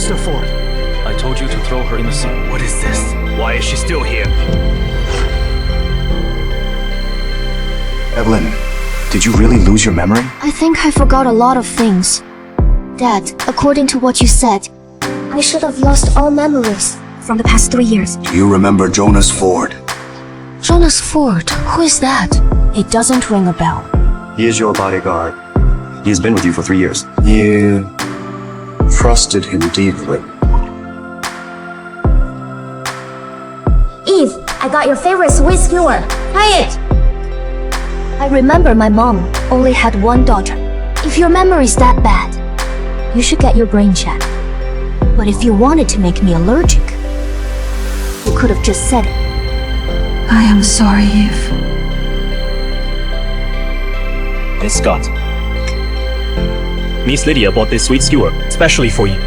Mr. Ford. I told you to throw her in the sea. What is this? Why is she still here? Evelyn, did you really lose your memory? I think I forgot a lot of things. Dad, according to what you said, I should have lost all memories from the past 3 years. Do you remember Jonas Ford? Jonas Ford? Who is that? It doesn't ring a bell. He is your bodyguard. He has been with you for 3 years. You trusted him deeply. Eve, I got your favorite sweet skewer. Try it! I remember my mom only had one daughter. If your memory's that bad, you should get your brain checked. But if you wanted to make me allergic, you could have just said it. I am sorry, Eve. Miss Scott. Miss Lydia bought this sweet skewer, especially for you.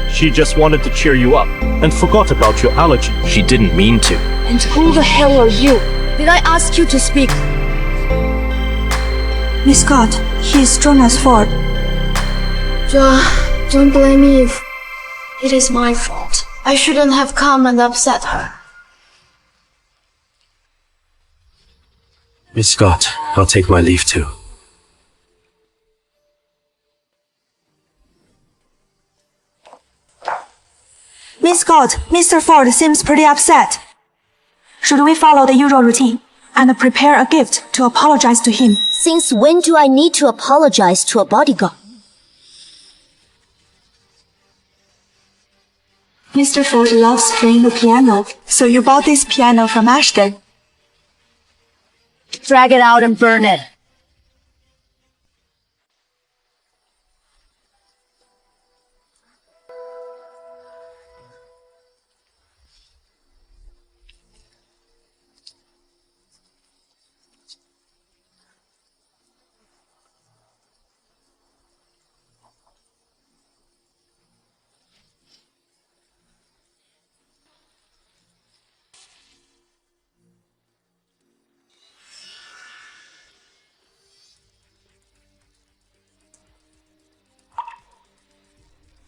She just wanted to cheer you up and forgot about your allergy. She didn't mean to. And who the hell are you? Did I ask you to speak? Miss Scott, he is Jonas Ford. Don't blame Eve. It is my fault. I shouldn't have come and upset her. Miss Scott, I'll take my leave too. Miss Scott, Mr. Ford seems pretty upset. Should we follow the usual routine and prepare a gift to apologize to him? Since when do I need to apologize to a bodyguard? Mr. Ford loves playing the piano, so you bought this piano from Ashton. Drag it out and burn it.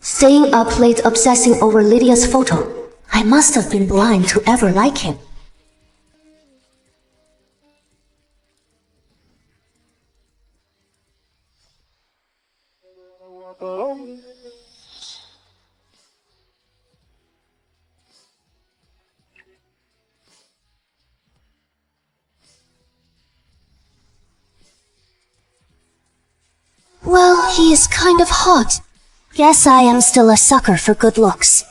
Staying up late obsessing over Lydia's photo. I must have been blind to ever like him. Well, he is kind of hot. Guess I am still a sucker for good looks.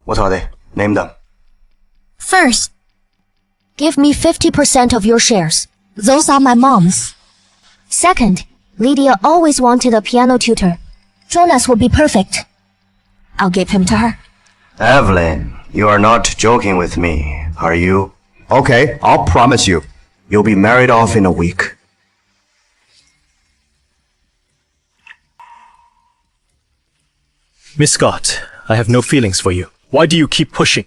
What are they? Name them. First, give me 50% of your shares. Those are my mom's. Second, Lydia always wanted a piano tutor. Jonas would be perfect. I'll give him to her. Evelyn, you are not joking with me, are you? Okay, I'll promise you. You'll be married off in a week. Miss Scott, I have no feelings for you. Why do you keep pushing?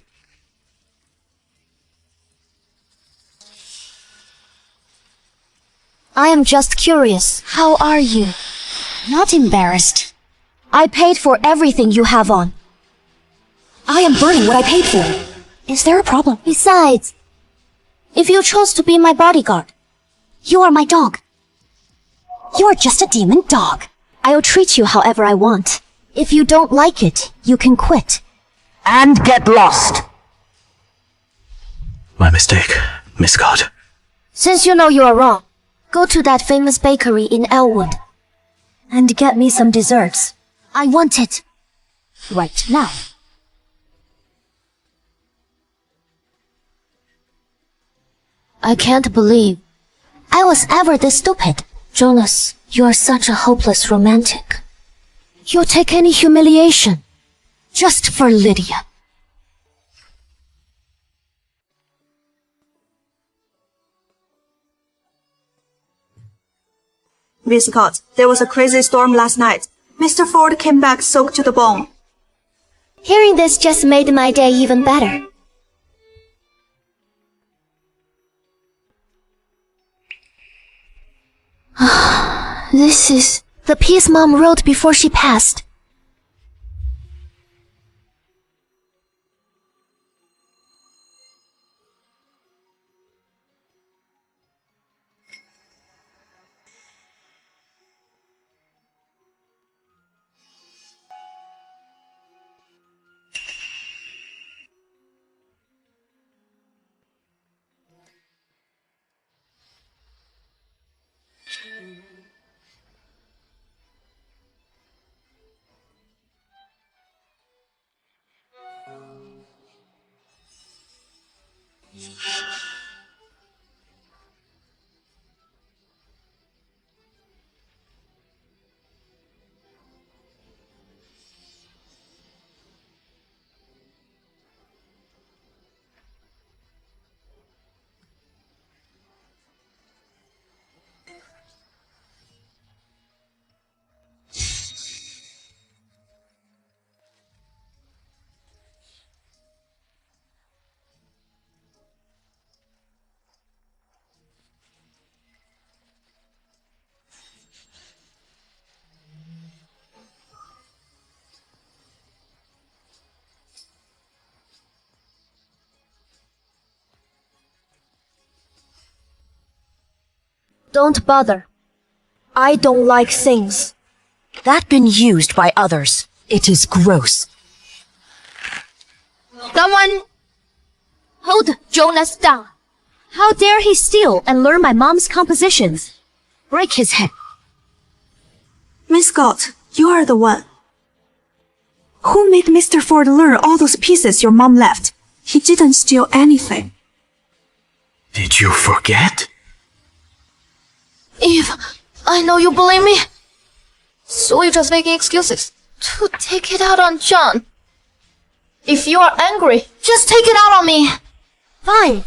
I am just curious. How are you? Not embarrassed. I paid for everything you have on. I am burning what I paid for. Is there a problem? Besides, if you chose to be my bodyguard, you are my dog. You are just a demon dog. I'll treat you however I want. If you don't like it, you can quit. And get lost. My mistake, Miss Scott. Since you know you are wrong, go to that famous bakery in Elwood and get me some desserts. I want it right now. I can't believe I was ever this stupid. Jonas, you are such a hopeless romantic. You'll take any humiliation just for Lydia. Miss Scott, there was a crazy storm last night. Mr. Ford came back soaked to the bone. Hearing this just made my day even better. This is the piece Mom wrote before she passed. Don't bother. I don't like things that been used by others. It is gross. Someone hold Jonas down. How dare he steal and learn my mom's compositions? Break his head. Miss Scott, you are the one. Who made Mr. Ford learn all those pieces your mom left? He didn't steal anything. Did you forget? Eve, I know you blame me. So you're just making excuses to take it out on John. If you are angry, just take it out on me. Fine.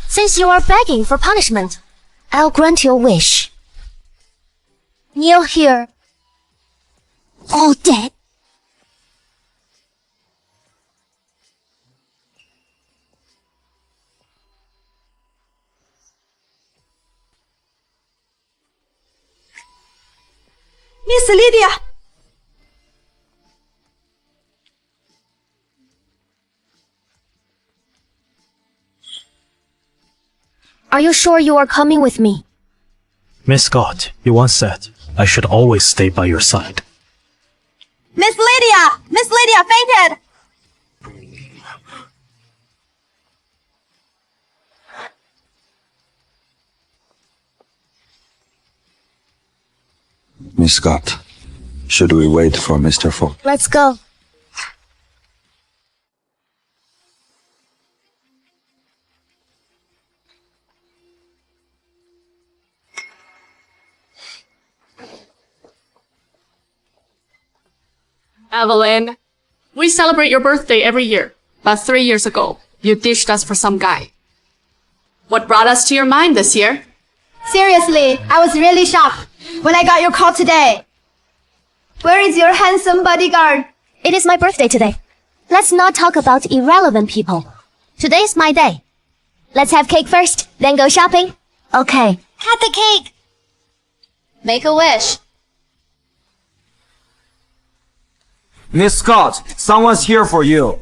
Since you are begging for punishment, I'll grant your wish. Kneel here. All dead. Miss Lydia! Are you sure you are coming with me? Miss Scott, you once said I should always stay by your side. Miss Lydia! Miss Lydia fainted! Miss Scott, should we wait for Mr. Ford? Let's go. Evelyn, we celebrate your birthday every year, but 3 years ago, you ditched us for some guy. What brought us to your mind this year? Seriously, I was really shocked when I got your call today. Where is your handsome bodyguard? It is my birthday today. Let's not talk about irrelevant people. Today's my day. Let's have cake first, then go shopping. Okay. Cut the cake! Make a wish. Miss Scott, someone's here for you.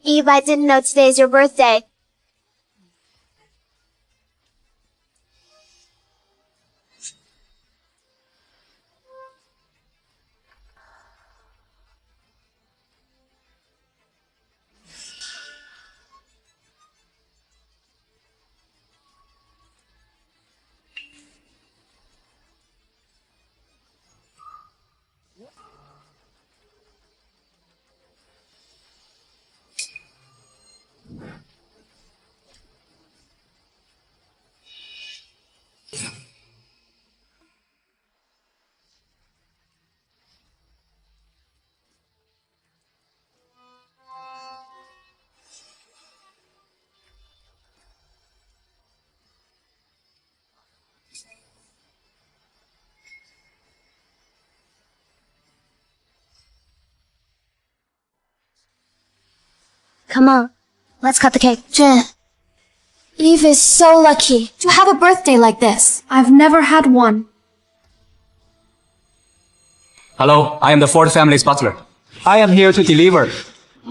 Eve, I didn't know today's your birthday. Come on, let's cut the cake. Jin, Eve is so lucky to have a birthday like this. I've never had one. Hello, I am the Ford family's butler. I am here to deliver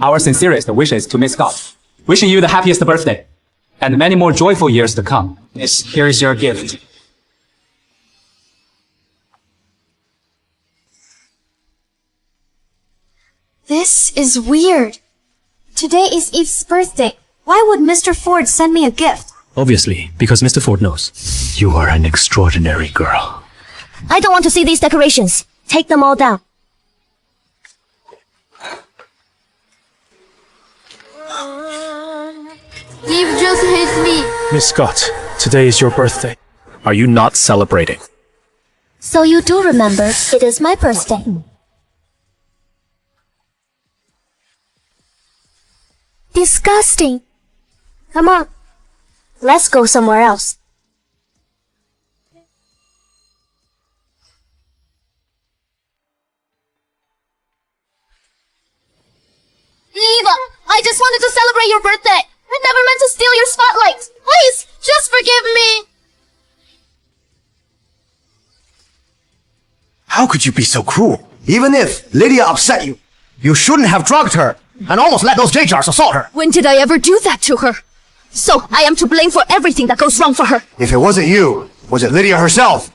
our sincerest wishes to Miss Scott. Wishing you the happiest birthday and many more joyful years to come. Miss, here is your gift. This is weird. Today is Eve's birthday. Why would Mr. Ford send me a gift? Obviously, because Mr. Ford knows. You are an extraordinary girl. I don't want to see these decorations. Take them all down. Eve just hates me. Miss Scott, today is your birthday. Are you not celebrating? So you do remember, it is my birthday. Disgusting. Come on. Let's go somewhere else. Eva, I just wanted to celebrate your birthday. I never meant to steal your spotlight. Please, just forgive me. How could you be so cruel? Even if Lydia upset you, you shouldn't have drugged her and almost let those J-jars assault her. When did I ever do that to her? So I am to blame for everything that goes wrong for her. If it wasn't you, was it Lydia herself?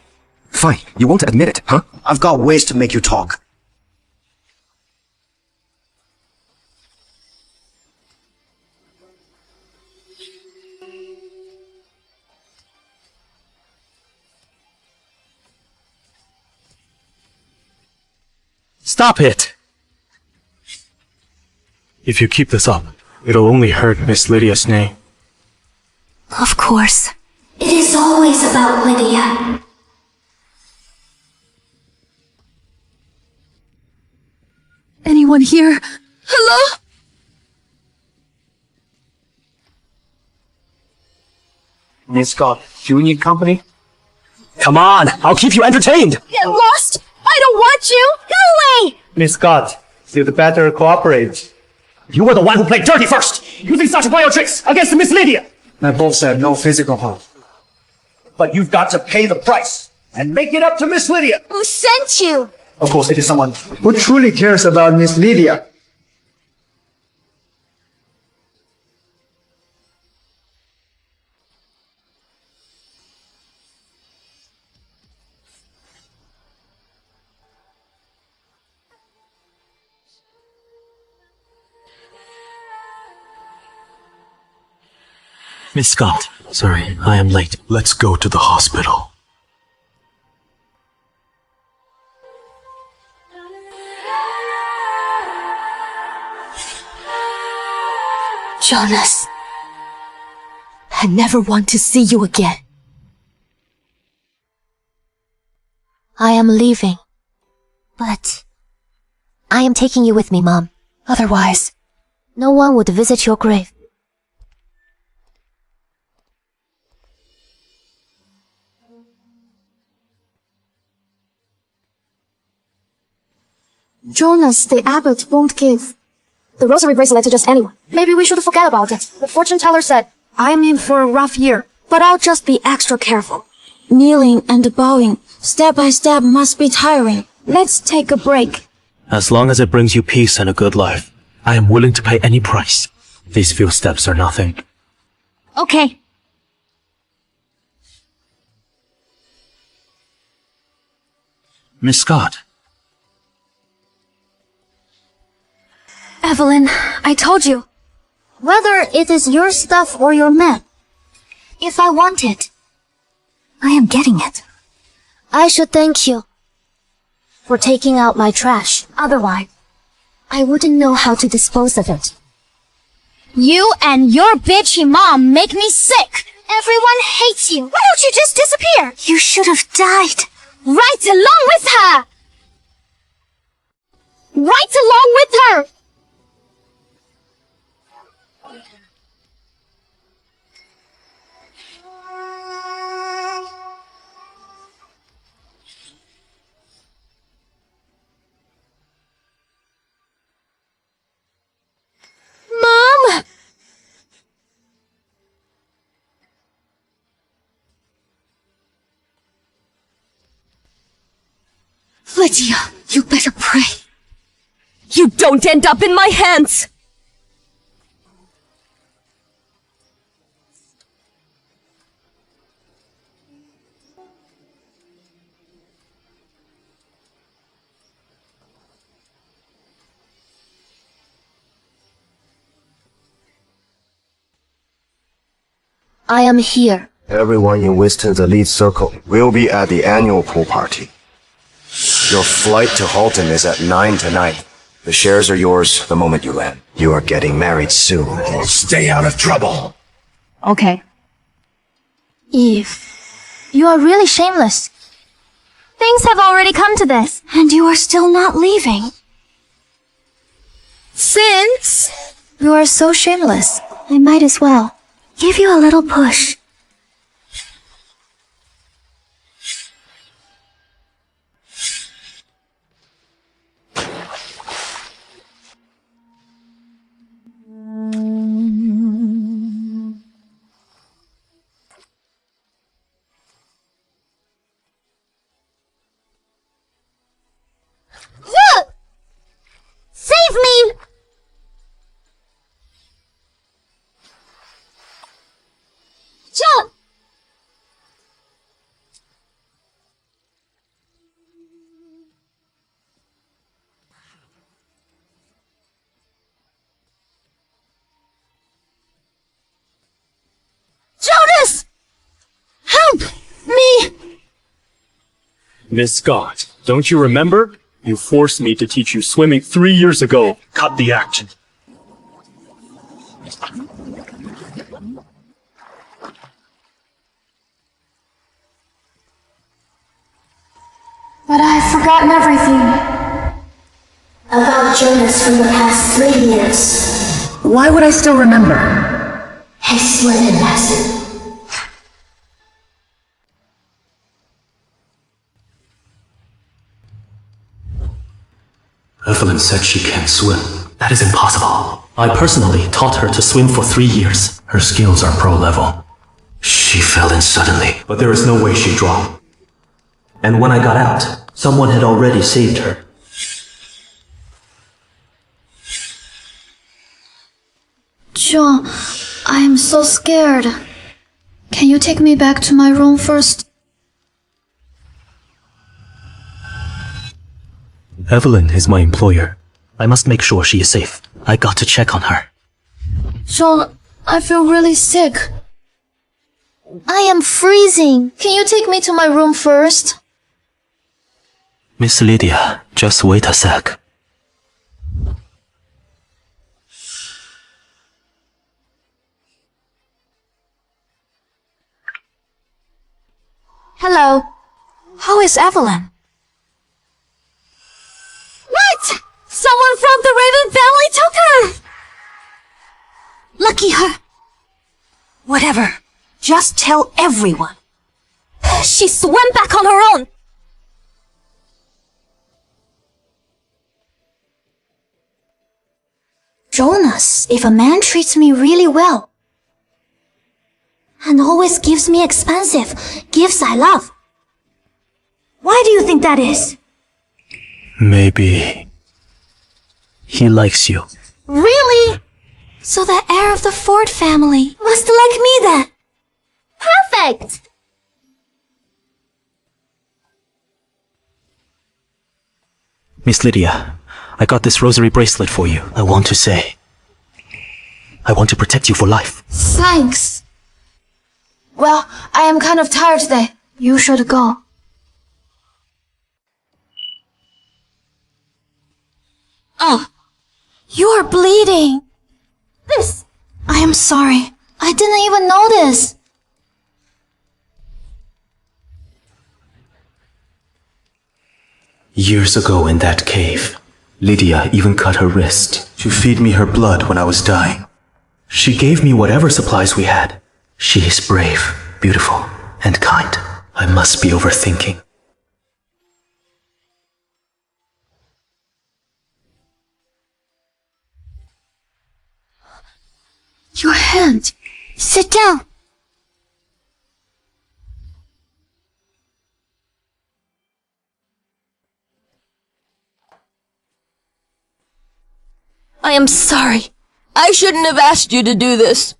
Fine, you won't admit it, huh? I've got ways to make you talk. Stop it! If you keep this up, it'll only hurt Miss Lydia's name. Of course. It is always about Lydia. Anyone here? Hello? Miss Scott, do you need company? Come on, I'll keep you entertained! Get lost! I don't want you! Go away! Miss Scott, you'd better cooperate. You were the one who played dirty first, using such vile tricks against Miss Lydia! My boss said no physical harm. But you've got to pay the price and make it up to Miss Lydia. Who sent you? Of course, it is someone who truly cares about Miss Lydia. Miss Scott, sorry, I am late. Let's go to the hospital. Jonas, I never want to see you again. I am leaving. But I am taking you with me, Mom. Otherwise, no one would visit your grave. Jonas, the abbot won't give the rosary bracelet to just anyone. Maybe we should forget about it. The fortune teller said, I'm in for a rough year, but I'll just be extra careful. Kneeling and bowing, step by step, must be tiring. Let's take a break. As long as it brings you peace and a good life, I am willing to pay any price. These few steps are nothing. Okay. Miss Scott, Evelyn, I told you. Whether it is your stuff or your man, if I want it, I am getting it. I should thank you for taking out my trash. Otherwise, I wouldn't know how to dispose of it. You and your bitchy mom make me sick. Everyone hates you. Why don't you just disappear? You should have died. Right along with her! Right along with her! Mom! Lydia, you better pray. You don't end up in my hands! I am here. Everyone in Winston's elite circle will be at the annual pool party. Your flight to Halton is at 9 tonight. The shares are yours the moment you land. You are getting married soon. Stay out of trouble. Okay. Eve, you are really shameless. Things have already come to this, and you are still not leaving. Since you are so shameless, I might as well give you a little push. Save me! John! Jonas! Help me! Miss Scott, don't you remember? You forced me to teach you swimming 3 years ago. Cut the action. But I've forgotten everything about Jonas from the past 3 years. Why would I still remember? His swimming lesson. Evelyn said she can't swim. That is impossible. I personally taught her to swim for 3 years. Her skills are pro level. She fell in suddenly, but there is no way she drowned. And when I got out, someone had already saved her. John, I am so scared. Can you take me back to my room first? Evelyn is my employer. I must make sure she is safe. I got to check on her. John, I feel really sick. I am freezing. Can you take me to my room first? Miss Lydia, just wait a sec. Hello. How is Evelyn? What? Someone from the Raven family took her! Lucky her. Whatever. Just tell everyone. She swam back on her own. Jonas, if a man treats me really well and always gives me expensive gifts I love, why do you think that is? Maybe he likes you. Really? So the heir of the Ford family must like me then. Perfect! Miss Lydia, I got this rosary bracelet for you. I want to protect you for life. Thanks. Well, I am kind of tired today. You should go. Oh, you are bleeding. This. I am sorry. I didn't even notice. Years ago in that cave, Lydia even cut her wrist to feed me her blood when I was dying. She gave me whatever supplies we had. She is brave, beautiful, and kind. I must be overthinking. Your hand. Sit down. I am sorry. I shouldn't have asked you to do this.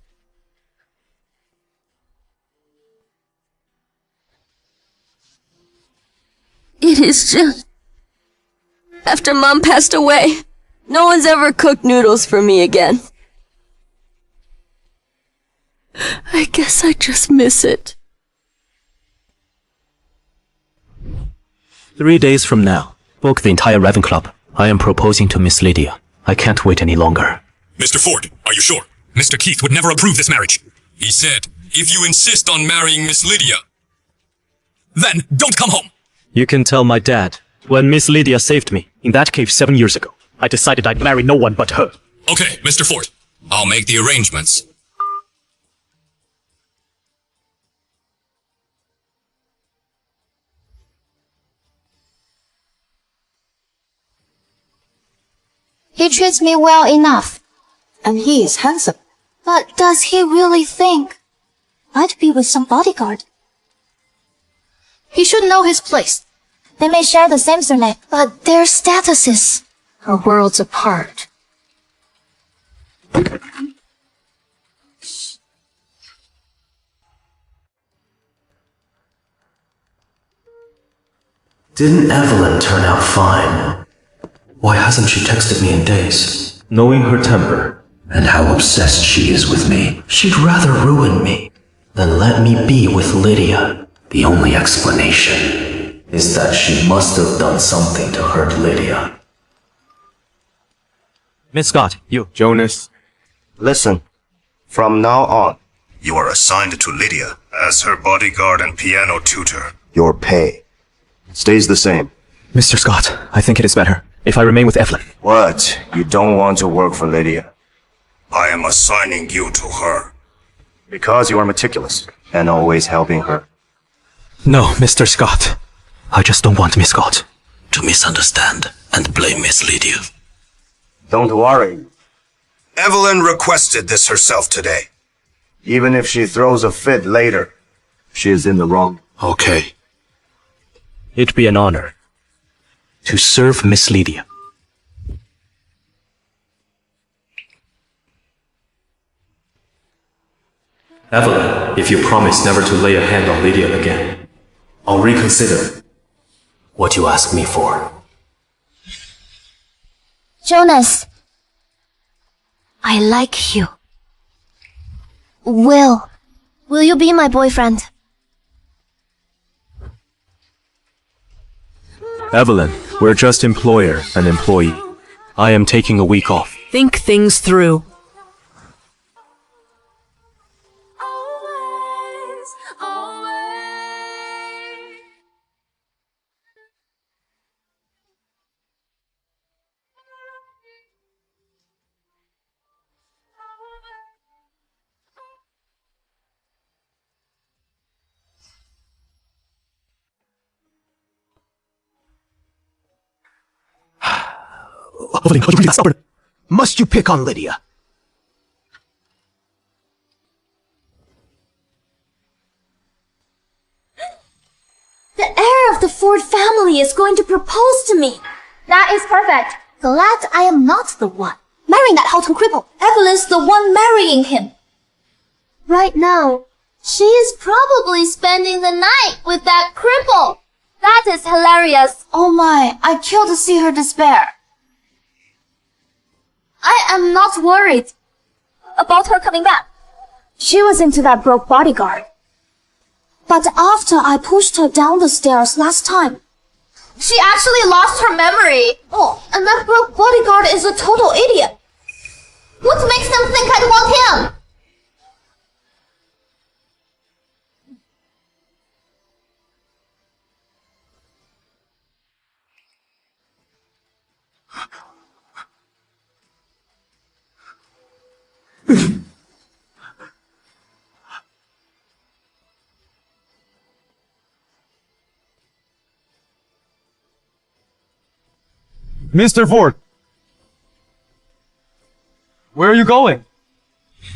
It is just... After Mom passed away, no one's ever cooked noodles for me again. I guess I just miss it. 3 days from now, book the entire Raven Club. I am proposing to Miss Lydia. I can't wait any longer. Mr. Ford, are you sure? Mr. Keith would never approve this marriage. He said, if you insist on marrying Miss Lydia, then don't come home. You can tell my dad. When Miss Lydia saved me in that cave 7 years ago, I decided I'd marry no one but her. Okay, Mr. Ford, I'll make the arrangements. He treats me well enough. And he is handsome. But does he really think I'd be with some bodyguard? He should know his place. They may share the same surname, but their statuses Are worlds apart. Didn't Evelyn turn out fine? Why hasn't she texted me in days? Knowing her temper and how obsessed she is with me, she'd rather ruin me than let me be with Lydia. The only explanation is that she must have done something to hurt Lydia. Miss Scott, you. Jonas, listen. From now on, you are assigned to Lydia as her bodyguard and piano tutor. Your pay stays the same. Mr. Scott, I think it is better if I remain with Evelyn. What? You don't want to work for Lydia? I am assigning you to her. Because you are meticulous and always helping her. No, Mr. Scott. I just don't want Miss Scott to misunderstand and blame Miss Lydia. Don't worry. Evelyn requested this herself today. Even if she throws a fit later, she is in the wrong. Okay. It'd be an honor to serve Miss Lydia. Evelyn, if you promise never to lay a hand on Lydia again, I'll reconsider what you asked me for. Jonas, I like you. Will you be my boyfriend? Evelyn, we're just employer and employee. I am taking a week off. Think things through. Evelyn, are you really that stubborn? must you pick on Lydia? The heir of the Ford family is going to propose to me. That is perfect. Glad I am not the one marrying that Halton cripple. Evelyn's the one marrying him. Right now, she is probably spending the night with that cripple. That is hilarious. Oh my, I kill to see her despair. I am not worried about her coming back. She was into that broke bodyguard. But after I pushed her down the stairs last time, she actually lost her memory. Oh, and that broke bodyguard is a total idiot. What makes them think I'd want him? Mr. Ford! Where are you going?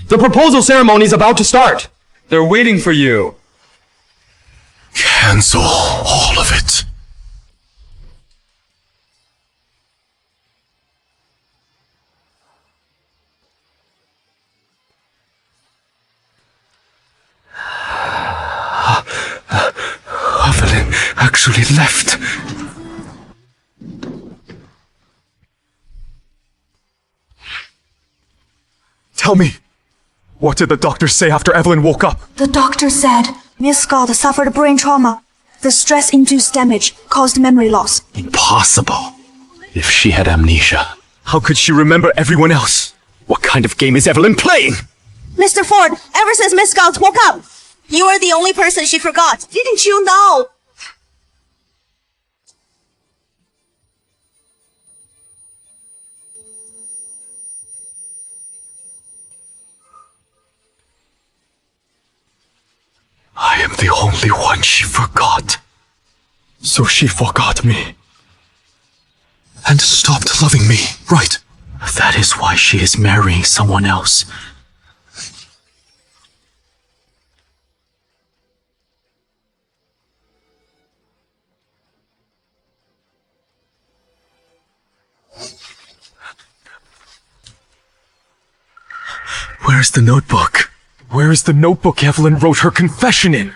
The proposal ceremony is about to start! They're waiting for you. Cancel all of it. Evelyn actually left. Tell me, what did the doctor say after Evelyn woke up? The doctor said Miss Scott suffered brain trauma. The stress-induced damage caused memory loss. Impossible. If she had amnesia. How could she remember everyone else? What kind of game is Evelyn playing? Mr. Ford, ever since Miss Scott woke up, you are the only person she forgot. Didn't you know? I am the only one she forgot. So she forgot me. And stopped loving me, right? That is why she is marrying someone else. Where's the notebook? Where is the notebook Evelyn wrote her confession in?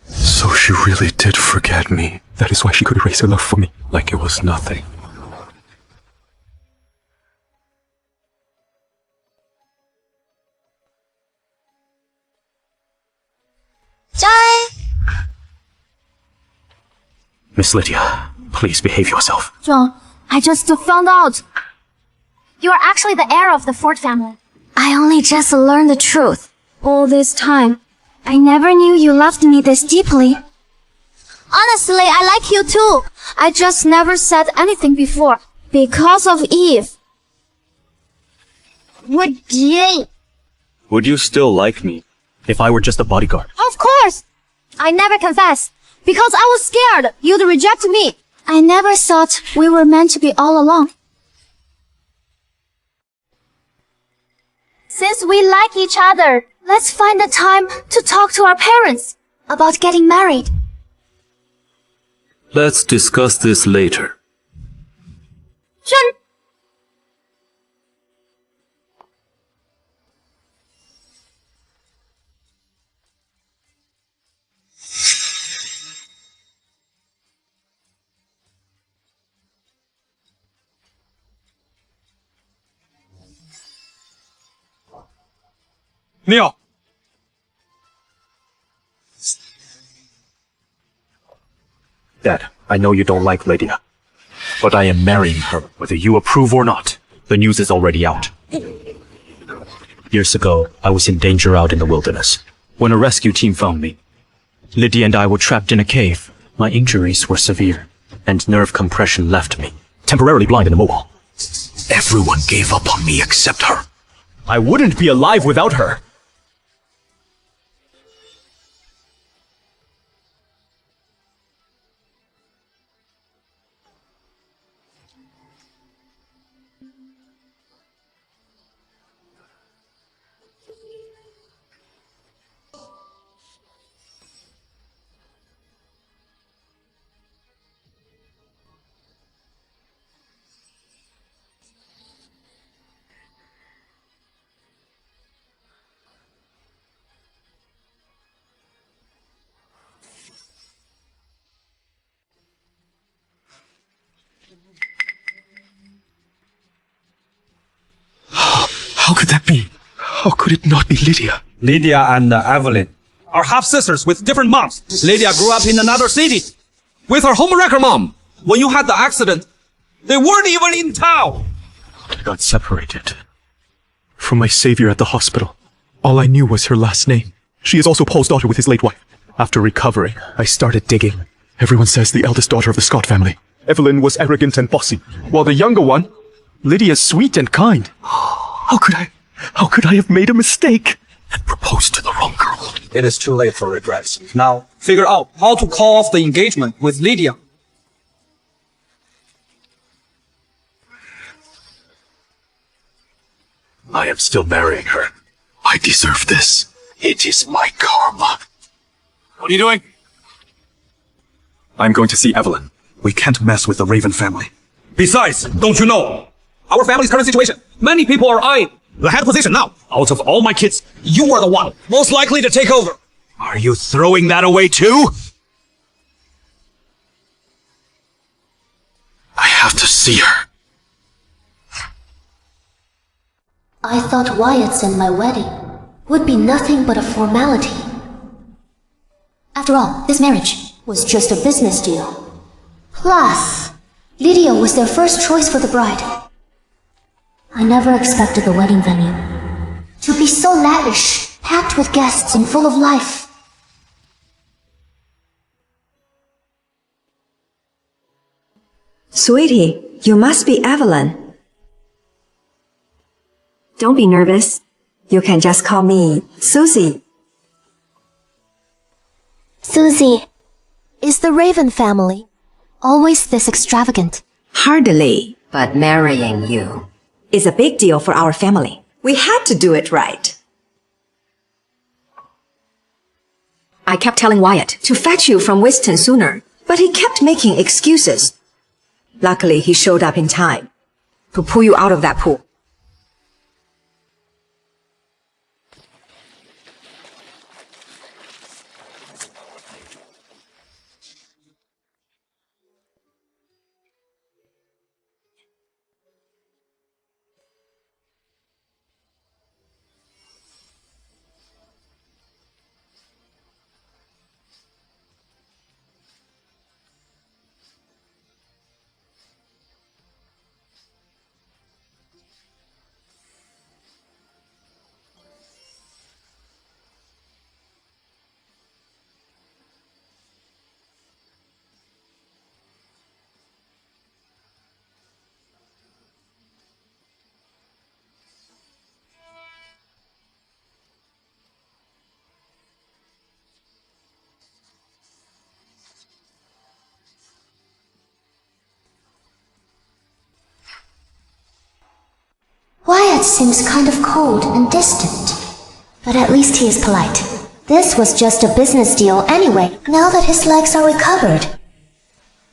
So she really did forget me. That is why she could erase her love for me, like it was nothing. Miss Lydia, please behave yourself. John, I just found out. You are actually the heir of the Ford family. I only just learned the truth. All this time, I never knew you loved me this deeply. Honestly, I like you too. I just never said anything before. Because of Eve. Would you still like me if I were just a bodyguard? Of course! I never confess. Because I was scared you'd reject me. I never thought we were meant to be all along. Since we like each other, let's find a time to talk to our parents about getting married. Let's discuss this later. John! Neil! Dad, I know you don't like Lydia, but I am marrying her, whether you approve or not. The news is already out. Years ago, I was in danger out in the wilderness, when a rescue team found me. Lydia and I were trapped in a cave, My injuries were severe, and nerve compression left me, temporarily blind and immobile. Everyone gave up on me except her. I wouldn't be alive without her. How could that be? How could it not be Lydia? Lydia and Evelyn are half-sisters with different moms. Lydia grew up in another city with her homewrecker mom. When you had the accident, they weren't even in town. I got separated from my savior at the hospital. All I knew was her last name. She is also Paul's daughter with his late wife. After recovering, I started digging. Everyone says the eldest daughter of the Scott family. Evelyn was arrogant and bossy, while the younger one, Lydia, is sweet and kind. How could I have made a mistake and proposed to the wrong girl? It is too late for regrets. Now, figure out how to call off the engagement with Lydia. I am still marrying her. I deserve this. It is my karma. What are you doing? I'm going to see Evelyn. We can't mess with the Raven family. Besides, don't you know? Our family's current situation. Many people are eyeing the head position now. Out of all my kids, you are the one most likely to take over. Are you throwing that away too? I have to see her. I thought Wyatt's and my wedding would be nothing but a formality. After all, this marriage was just a business deal. Plus, Lydia was their first choice for the bride. I never expected the wedding venue to be so lavish, packed with guests and full of life. Sweetie, you must be Evelyn. Don't be nervous. You can just call me Susie. Susie, is the Raven family always this extravagant? Hardly, but marrying you is a big deal for our family. We had to do it right. I kept telling Wyatt to fetch you from Whiston sooner, but he kept making excuses. Luckily, he showed up in time to pull you out of that pool. Wyatt seems kind of cold and distant, but at least he is polite. This was just a business deal anyway, now that his legs are recovered.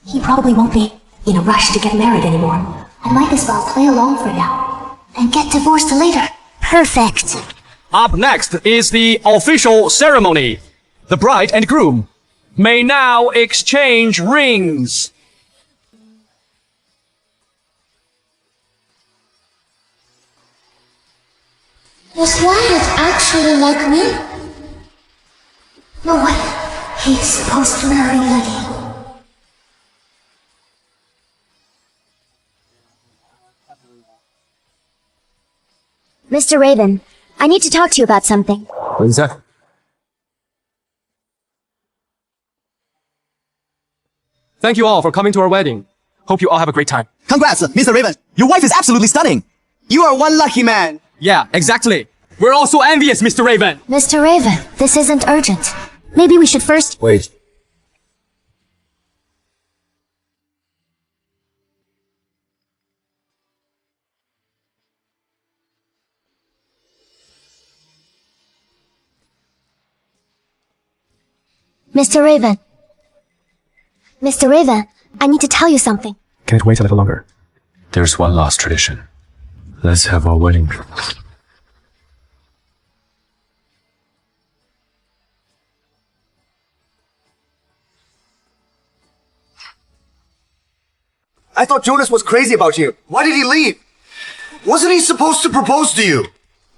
He probably won't be in a rush to get married anymore. I might as well play along for now and get divorced later. Perfect. Up next is the official ceremony. The bride and groom may now exchange rings. Does Wyatt actually like me? No way. He's supposed to marry Lydia. Mr. Raven, I need to talk to you about something. What is that? Thank you all for coming to our wedding. Hope you all have a great time. Congrats, Mr. Raven. Your wife is absolutely stunning. You are one lucky man. Yeah, exactly. We're all so envious, Mr. Raven. Mr. Raven, this isn't urgent. Maybe we should first— Wait. Mr. Raven. Mr. Raven, I need to tell you something. Can it wait a little longer? There's one last tradition. Let's have our wedding. I thought Jonas was crazy about you. Why did he leave? Wasn't he supposed to propose to you?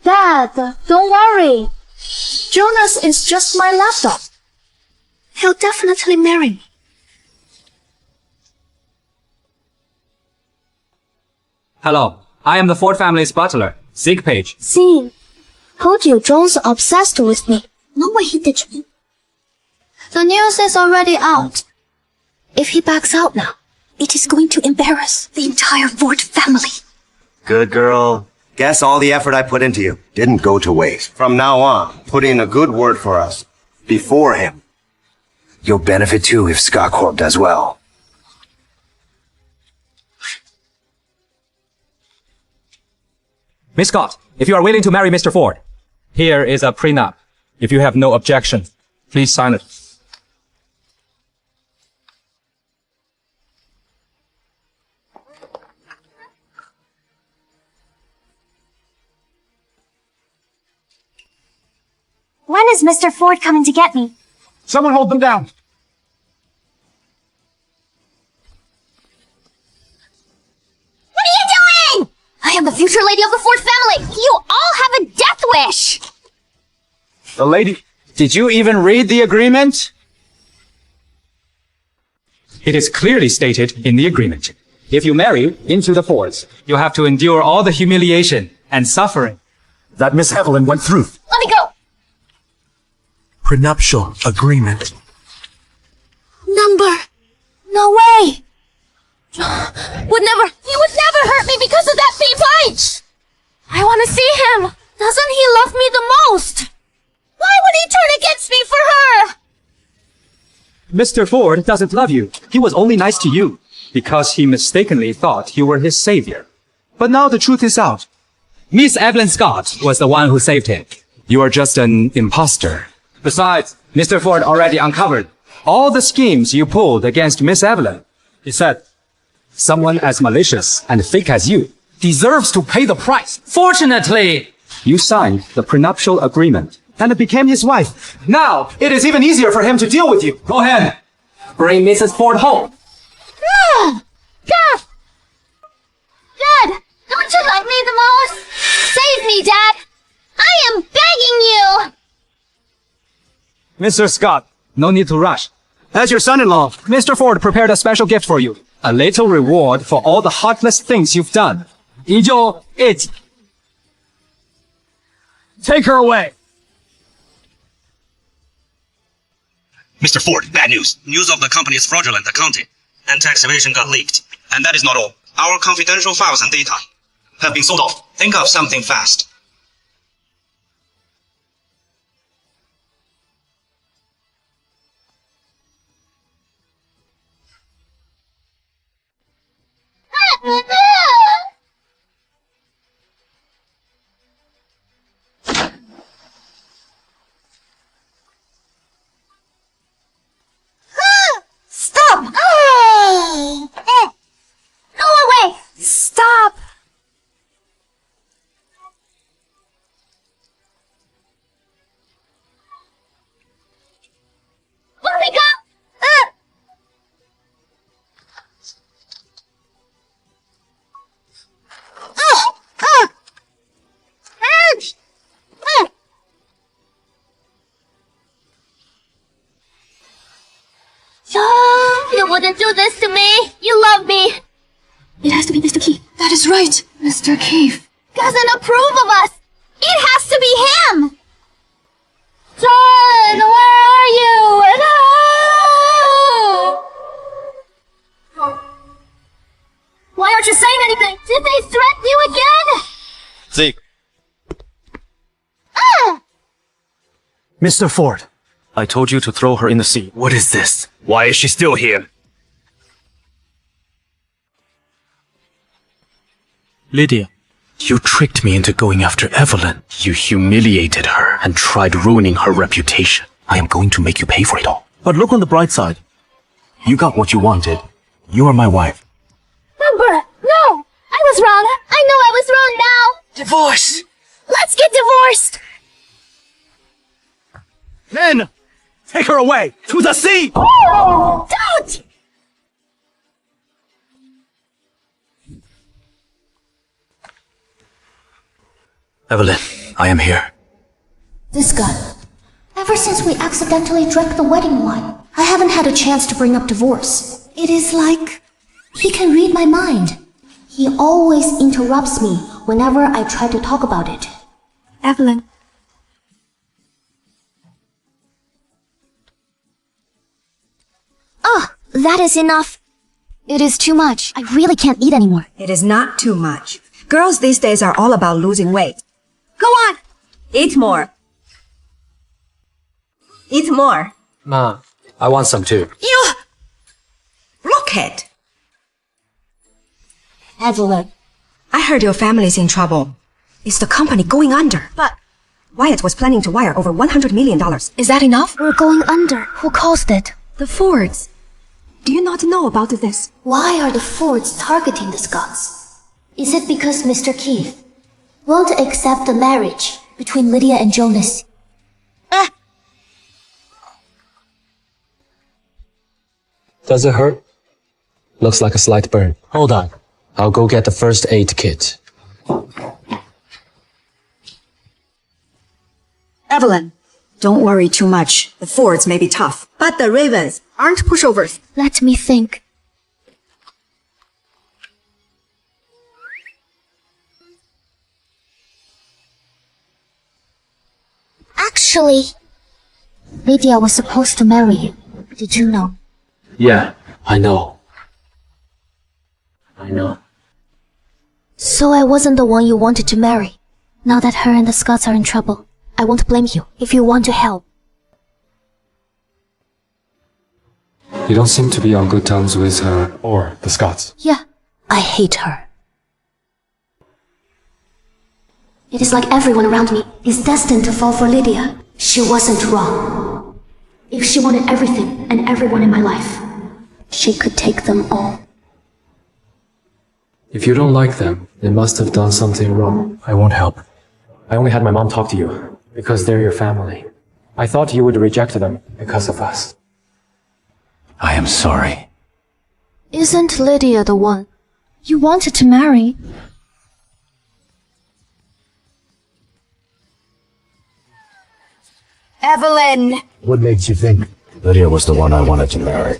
Dad, don't worry. Jonas is just my lapdog. He'll definitely marry me. Hello, I am the Ford family's butler, Zeke Page. See, told you John's obsessed with me. No way he ditched me. The news is already out. If he backs out now, it is going to embarrass the entire Ford family. Good girl. Guess all the effort I put into you didn't go to waste. From now on, put in a good word for us. Before him. You'll benefit too if Scott Corp does well. Miss Scott, if you are willing to marry Mr. Ford, here is a prenup. If you have no objection, please sign it. When is Mr. Ford coming to get me? Someone hold them down. What are you doing? I am the future lady of the Ford family. You all have a death wish. The lady... Did you even read the agreement? It is clearly stated in the agreement. If you marry into the Fords, you have to endure all the humiliation and suffering That Miss Evelyn went through. Let me go. Prenuptial agreement. Number. No way. He would never hurt me because of that big fight. I want to see him. Doesn't he love me the most? Why would he turn against me for her? Mr. Ford doesn't love you. He was only nice to you because he mistakenly thought you were his savior. But now the truth is out. Miss Evelyn Scott was the one who saved him. You are just an imposter. Besides, Mr. Ford already uncovered all the schemes you pulled against Miss Evelyn. He said, someone as malicious and fake as you deserves to pay the price. Fortunately, you signed the prenuptial agreement and became his wife. Now, it is even easier for him to deal with you. Go ahead. Bring Mrs. Ford home. Dad! Dad! Don't you love me the most? Save me, Dad! I am begging you! Mr. Scott, no need to rush. As your son-in-law, Mr. Ford prepared a special gift for you. A little reward for all the heartless things you've done. Enjoy it. Take her away. Mr. Ford, bad news. News of the company's fraudulent accounting and tax evasion got leaked. And that is not all. Our confidential files and data have been sold off. Think of something fast. Stop! Go away! Stop! Let me go! Ouch! You wouldn't do this to me. You love me. It has to be Mr. Keith. That is right, Mr. Keith. Doesn't approve of us. It has to be him. John, where are you? No! you're saying anything. Did they threaten you again? Zeke. Mr. Ford, I told you to throw her in the sea. what is this? Why is she still here? Lydia, you tricked me into going after Evelyn. You humiliated her and tried ruining her reputation. I am going to make you pay for it all. But look on the bright side. You got what you wanted. You are my wife. Amber, no! I was wrong. I know I was wrong now. Divorce! Let's get divorced. Men! Take her away! To the sea! Don't! Evelyn, I am here. This guy. Ever since we accidentally drank the wedding wine, I haven't had a chance to bring up divorce. It is like he can read my mind. He always interrupts me whenever I try to talk about it. Evelyn. Ah, that is enough. It is too much. I really can't eat anymore. It is not too much. Girls these days are all about losing weight. Go on! Eat more. Eat more. Ma, I want some too. You... Rocket! Evelyn. I heard your family's in trouble. Is the company going under? But Wyatt was planning to wire over $100 million. Is that enough? We're going under. Who caused it? The Fords. Do you not know about this? Why are the Fords targeting the Scots? Is it because Mr. Keith won't accept the marriage between Lydia and Jonas? Does it hurt? Looks like a slight burn. Hold on. I'll go get the first aid kit. Evelyn, don't worry too much. The Fords may be tough, but the Ravens aren't pushovers. Let me think. Actually, Lydia was supposed to marry you. Did you know? Yeah, I know. I know. So I wasn't the one you wanted to marry. Now that her and the Scots are in trouble, I won't blame you if you want to help. You don't seem to be on good terms with her or the Scots. Yeah, I hate her. It is like everyone around me is destined to fall for Lydia. She wasn't wrong. If she wanted everything and everyone in my life, she could take them all. If you don't like them, they must have done something wrong. I won't help. I only had my mom talk to you because they're your family. I thought you would reject them because of us. I am sorry. Isn't Lydia the one you wanted to marry? Evelyn! What makes you think? Lydia was the one I wanted to marry.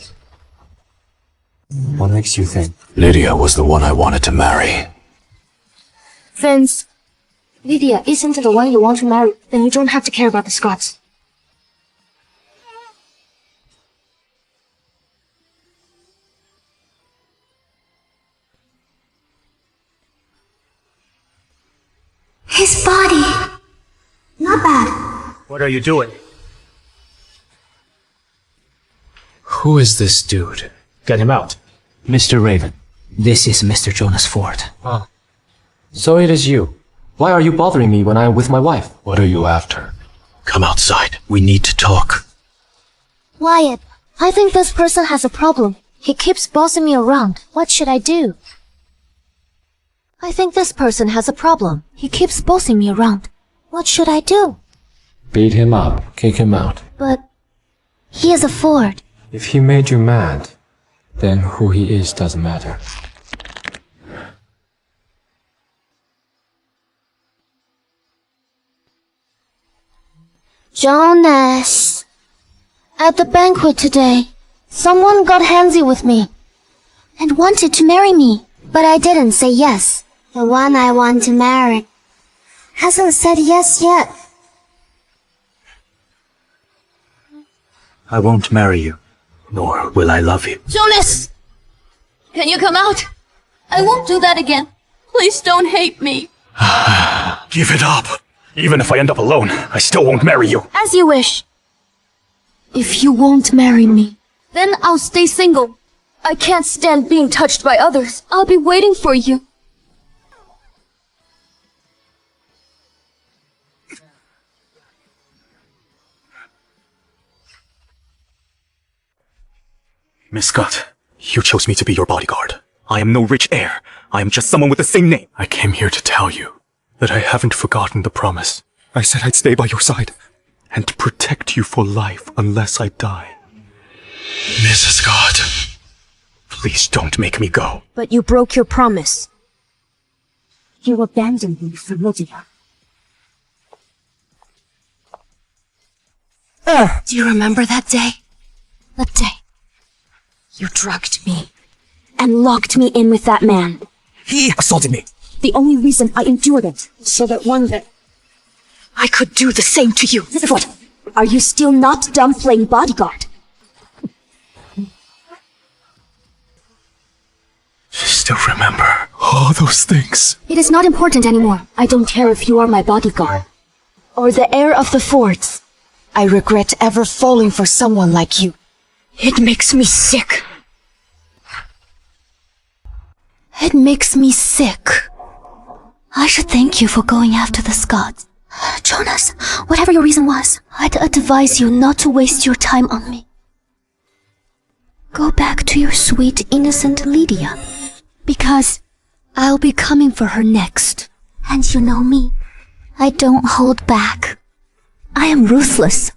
What makes you think? Lydia was the one I wanted to marry. Vince, Lydia isn't the one you want to marry, then you don't have to care about the Scots. His body. Not bad. What are you doing? Who is this dude? Get him out. Mr. Raven, this is Mr. Jonas Ford. Ah. So it is you. Why are you bothering me when I am with my wife? What are you after? Come outside. We need to talk. Wyatt, I think this person has a problem. He keeps bossing me around. What should I do? I think this person has a problem. He keeps bossing me around. What should I do? Beat him up. Kick him out. But he is a Ford. If he made you mad, then who he is doesn't matter. Jonas. At the banquet today, someone got handsy with me and wanted to marry me, but I didn't say yes. The one I want to marry hasn't said yes yet. I won't marry you, nor will I love you. Jonas! Can you come out? I won't do that again. Please don't hate me. Give it up. Even if I end up alone, I still won't marry you. As you wish. If you won't marry me, then I'll stay single. I can't stand being touched by others. I'll be waiting for you. Miss Scott, you chose me to be your bodyguard. I am no rich heir. I am just someone with the same name. I came here to tell you that I haven't forgotten the promise. I said I'd stay by your side and protect you for life unless I die. Mrs. Scott, please don't make me go. But you broke your promise. You abandoned me for Lydia. Do you remember that day? That day. You drugged me and locked me in with that man. He assaulted me. The only reason I endured it, so that one day I could do the same to you. What? Are you still not done playing bodyguard? Still remember all those things. It is not important anymore. I don't care if you are my bodyguard or the heir of the Fords. I regret ever falling for someone like you. It makes me sick. It makes me sick. I should thank you for going after the Scots. Jonas, whatever your reason was, I'd advise you not to waste your time on me. Go back to your sweet, innocent Lydia. Because I'll be coming for her next. And you know me. I don't hold back. I am ruthless.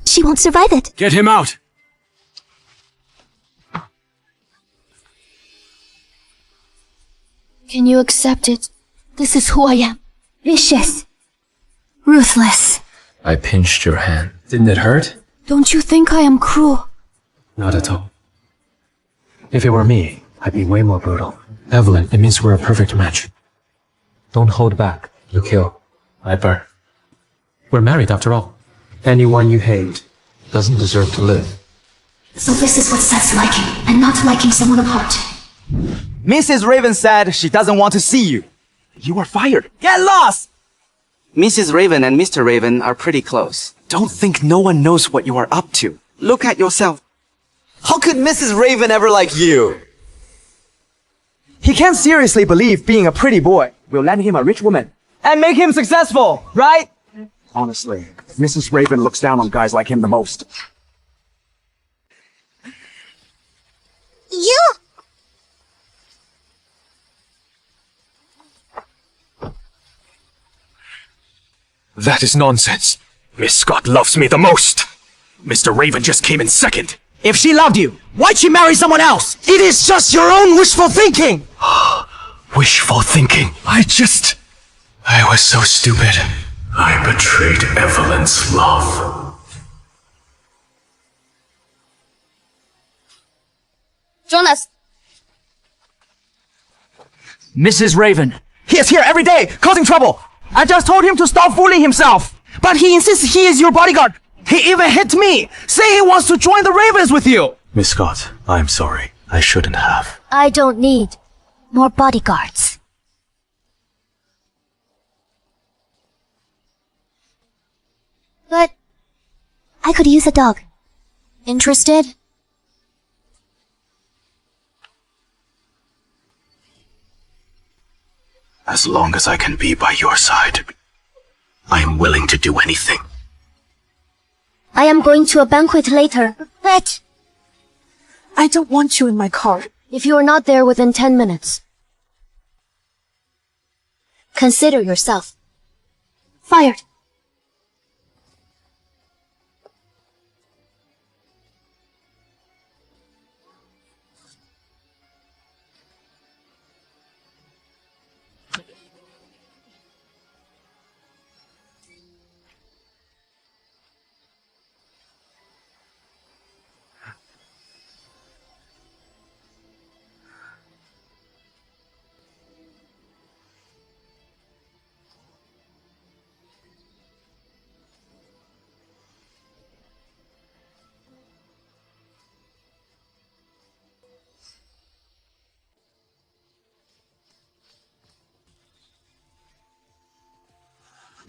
She won't survive it. Get him out. Can you accept it? This is who I am. Vicious. Ruthless. I pinched your hand. Didn't it hurt? Don't you think I am cruel? Not at all. If it were me, I'd be way more brutal. Evelyn, it means we're a perfect match. Don't hold back. You kill. I burn. We're married after all. Anyone you hate doesn't deserve to live. So this is what sets liking and not liking someone apart. Mrs. Raven said she doesn't want to see you. You are fired. Get lost! Mrs. Raven and Mr. Raven are pretty close. Don't think no one knows what you are up to. Look at yourself. How could Mrs. Raven ever like you? He can't seriously believe being a pretty boy will land him a rich woman and make him successful, right? Honestly, Mrs. Raven looks down on guys like him the most. You! That is nonsense. Miss Scott loves me the most. Mr. Raven just came in second. If she loved you, why'd she marry someone else? It is just your own wishful thinking. Wishful thinking. I was so stupid. I betrayed Evelyn's love. Jonas! Mrs. Raven. He is here every day, causing trouble. I just told him to stop fooling himself. But he insists he is your bodyguard. He even hit me, saying he wants to join the Ravens with you. Miss Scott, I'm sorry. I shouldn't have. I don't need more bodyguards. But I could use a dog. Interested? As long as I can be by your side, I am willing to do anything. I am going to a banquet later. But I don't want you in my car. if you are not there within 10 minutes, consider yourself fired.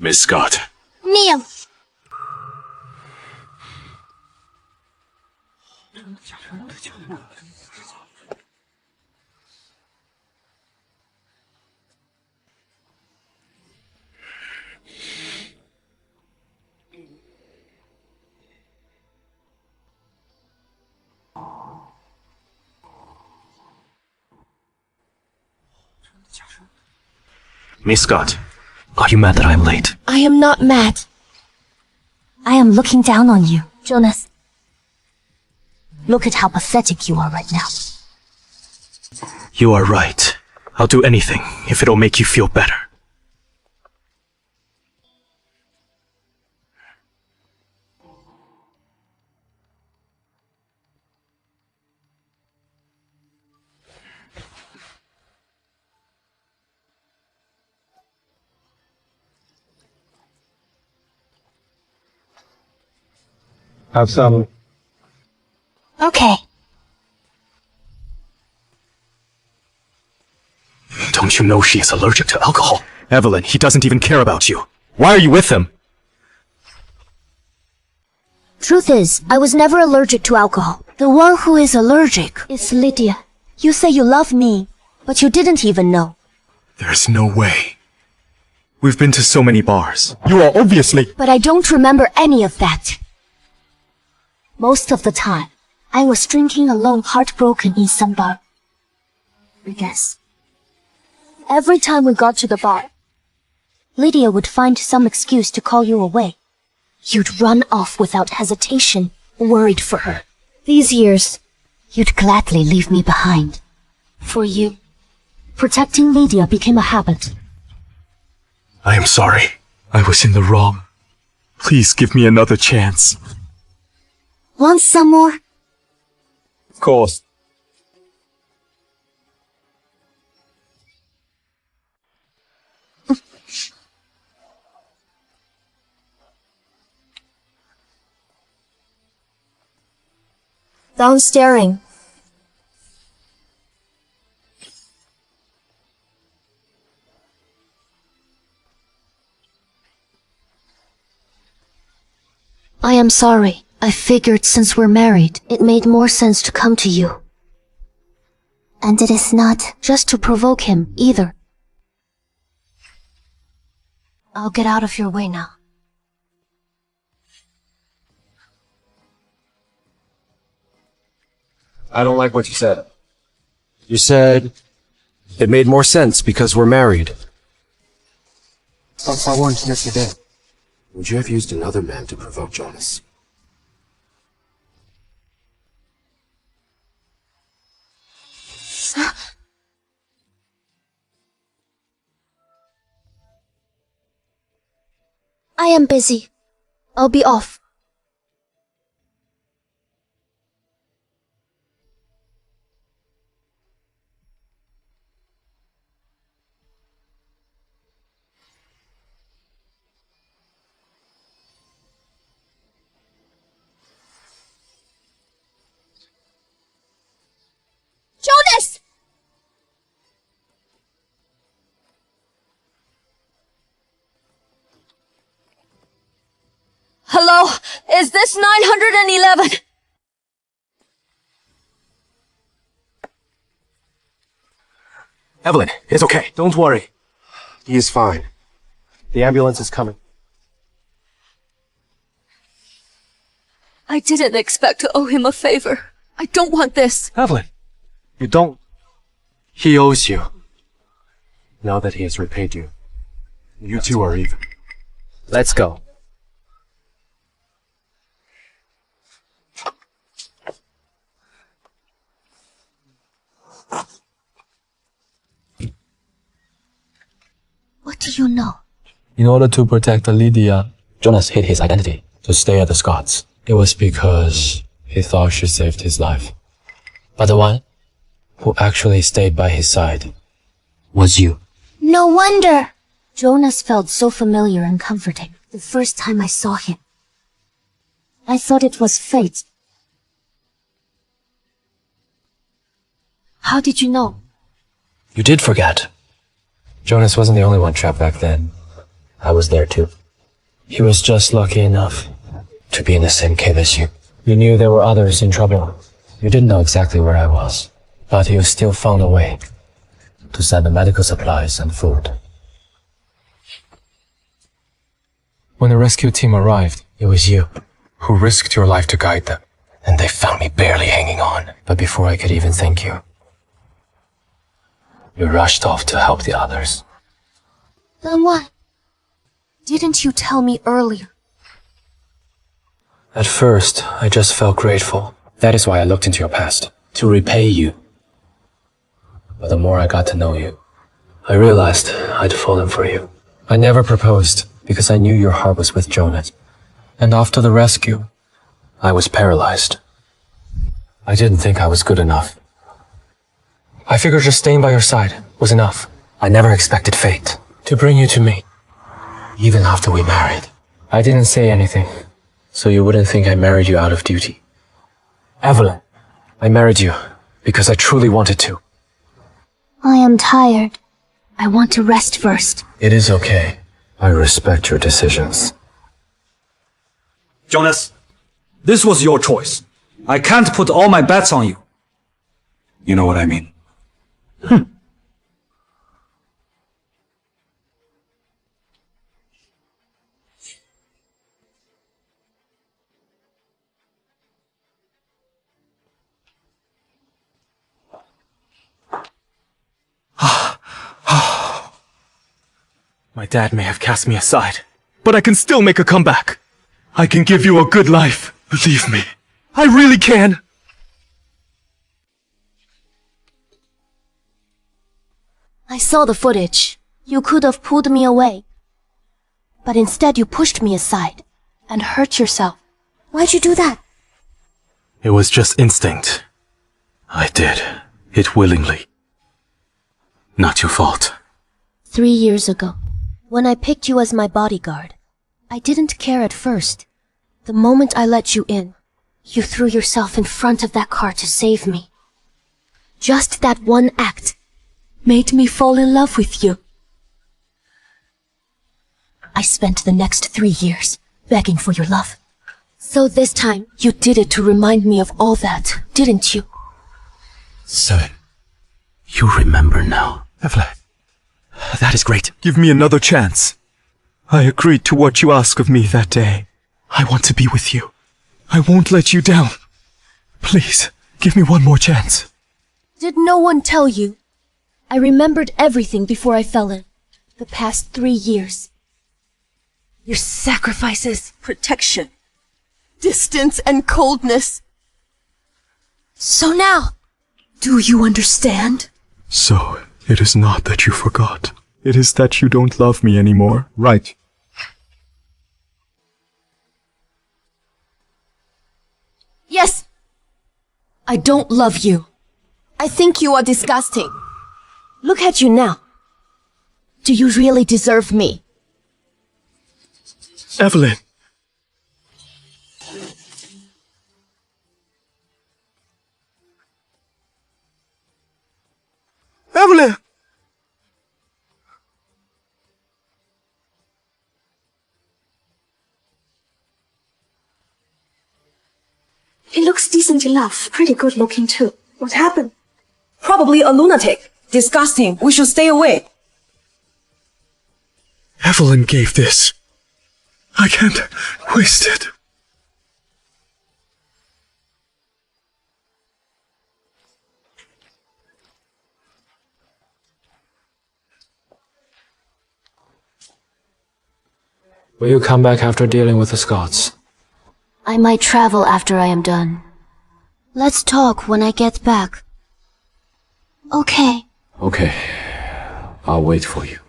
Miss Scott. Neil! Miss Scott, are you mad that I'm late? I am not mad. I am looking down on you, Jonas. Look at how pathetic you are right now. You are right. I'll do anything if it'll make you feel better. Have some. Okay. Don't you know she is allergic to alcohol? Evelyn, he doesn't even care about you. Why are you with him? Truth is, I was never allergic to alcohol. The one who is allergic is Lydia. You say you love me, but you didn't even know. There's no way. We've been to so many bars. You are obviously... But I don't remember any of that. Most of the time, I was drinking alone, heartbroken in some bar. I guess. Every time we got to the bar, Lydia would find some excuse to call you away. You'd run off without hesitation, worried for her. These years, you'd gladly leave me behind. For you, protecting Lydia became a habit. I am sorry. I was in the wrong. Please give me another chance. Want some more? Of course. Down staring. I am sorry. I figured since we're married, it made more sense to come to you. And it is not just to provoke him, either. I'll get out of your way now. I don't like what you said. You said it made more sense because we're married. Would you have used another man to provoke Jonas? I am busy. I'll be off. Jonas! Hello? Is this 911? Evelyn, it's okay. Don't worry. He is fine. The ambulance is coming. I didn't expect to owe him a favor. I don't want this. Evelyn, you don't. He owes you. Now that he has repaid you, you two are even. Let's go. What do you know? In order to protect Lydia, Jonas hid his identity to stay at the Scots. It was because he thought she saved his life. But the one who actually stayed by his side was you. No wonder! Jonas felt so familiar and comforting the first time I saw him. I thought it was fate. How did you know? You did forget. Jonas wasn't the only one trapped back then. I was there too. He was just lucky enough to be in the same cave as you. You knew there were others in trouble. You didn't know exactly where I was, but you still found a way to send the medical supplies and food. When the rescue team arrived, it was you who risked your life to guide them. And they found me barely hanging on. But before I could even thank you, you rushed off to help the others. Then what? Didn't you tell me earlier? At first, I just felt grateful. That is why I looked into your past, to repay you. But the more I got to know you, I realized I'd fallen for you. I never proposed because I knew your heart was with Jonas. And after the rescue, I was paralyzed. I didn't think I was good enough. I figured just staying by your side was enough. I never expected fate to bring you to me. Even after we married, I didn't say anything, so you wouldn't think I married you out of duty. Evelyn, I married you because I truly wanted to. I am tired. I want to rest first. It is okay. I respect your decisions. Jonas, this was your choice. I can't put all my bets on you. You know what I mean? My dad may have cast me aside, but I can still make a comeback. I can give you a good life. Believe me, I really can. I saw the footage. You could have pulled me away. But instead you pushed me aside and hurt yourself. Why'd you do that? It was just instinct. I did it willingly. Not your fault. 3 years ago, when I picked you as my bodyguard, I didn't care at first. The moment I let you in, you threw yourself in front of that car to save me. Just that one act made me fall in love with you. I spent the next 3 years begging for your love. So this time, you did it to remind me of all that, didn't you? So, you remember now. Evelyn, that is great. Give me another chance. I agreed to what you asked of me that day. I want to be with you. I won't let you down. Please, give me one more chance. Did no one tell you? I remembered everything before I fell in. The past 3 years. Your sacrifices, protection, distance, and coldness. So now, do you understand? So, it is not that you forgot. It is that you don't love me anymore, right? Yes. I don't love you. I think you are disgusting. Look at you now. Do you really deserve me? Evelyn. Evelyn! He looks decent enough. Pretty good looking too. What happened? Probably a lunatic. Disgusting. We should stay away. Evelyn gave this. I can't waste it. Will you come back after dealing with the Scots? I might travel after I am done. Let's talk when I get back. Okay. Okay. I'll wait for you.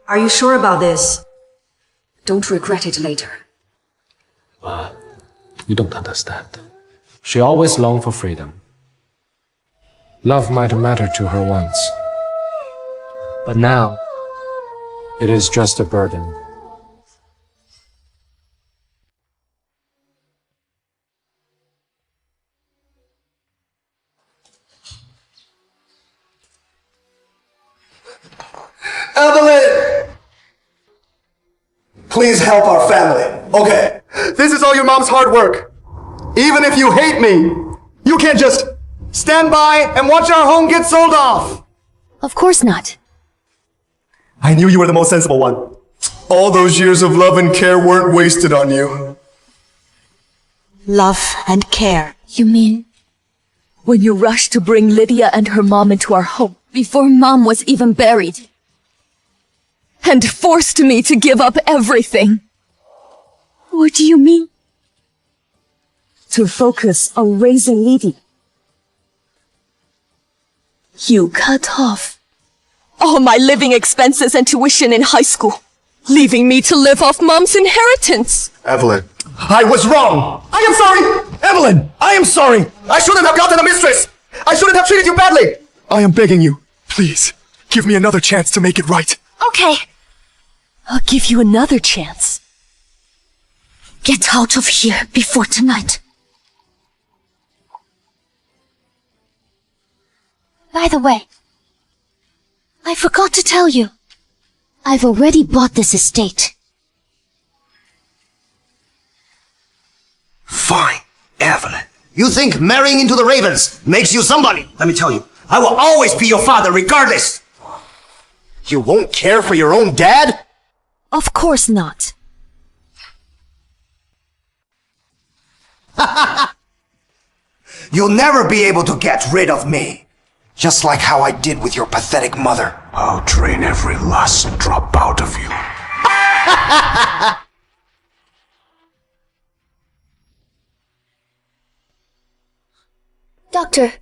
Are you sure about this? Don't regret it later. You don't understand. She always longed for freedom. Love might matter to her once. But now, It is just a burden. Evelyn! Please help our family, okay? This is all your mom's hard work. Even if you hate me, you can't just stand by and watch our home get sold off. Of course not. I knew you were the most sensible one. All those years of love and care weren't wasted on you. Love and care. You mean when you rushed to bring Lydia and her mom into our home before Mom was even buried? And forced me to give up everything? What do you mean? To focus on raising Lydia. You cut off all my living expenses and tuition in high school, leaving me to live off Mom's inheritance. Evelyn, I was wrong. I am sorry. Evelyn, I am sorry. I shouldn't have gotten a mistress. I shouldn't have treated you badly. I am begging you, please, give me another chance to make it right. Okay. I'll give you another chance. Get out of here before tonight. By the way, I forgot to tell you. I've already bought this estate. Fine, Evelyn. You think marrying into the Ravens makes you somebody? Let me tell you, I will always be your father regardless. You won't care for your own dad? Of course not. You'll never be able to get rid of me. Just like how I did with your pathetic mother. I'll drain every last drop out of you. Doctor,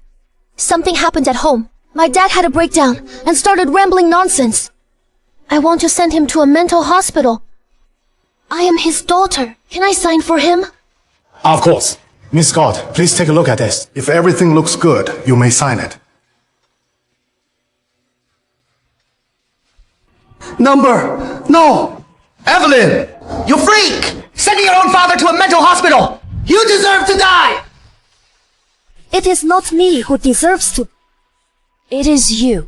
something happened at home. My dad had a breakdown and started rambling nonsense. I want to send him to a mental hospital. I am his daughter. Can I sign for him? Of course. Miss Scott, please take a look at this. If everything looks good, you may sign it. No! Evelyn! You freak! Sending your own father to a mental hospital! You deserve to die! It is not me who deserves to. It is you.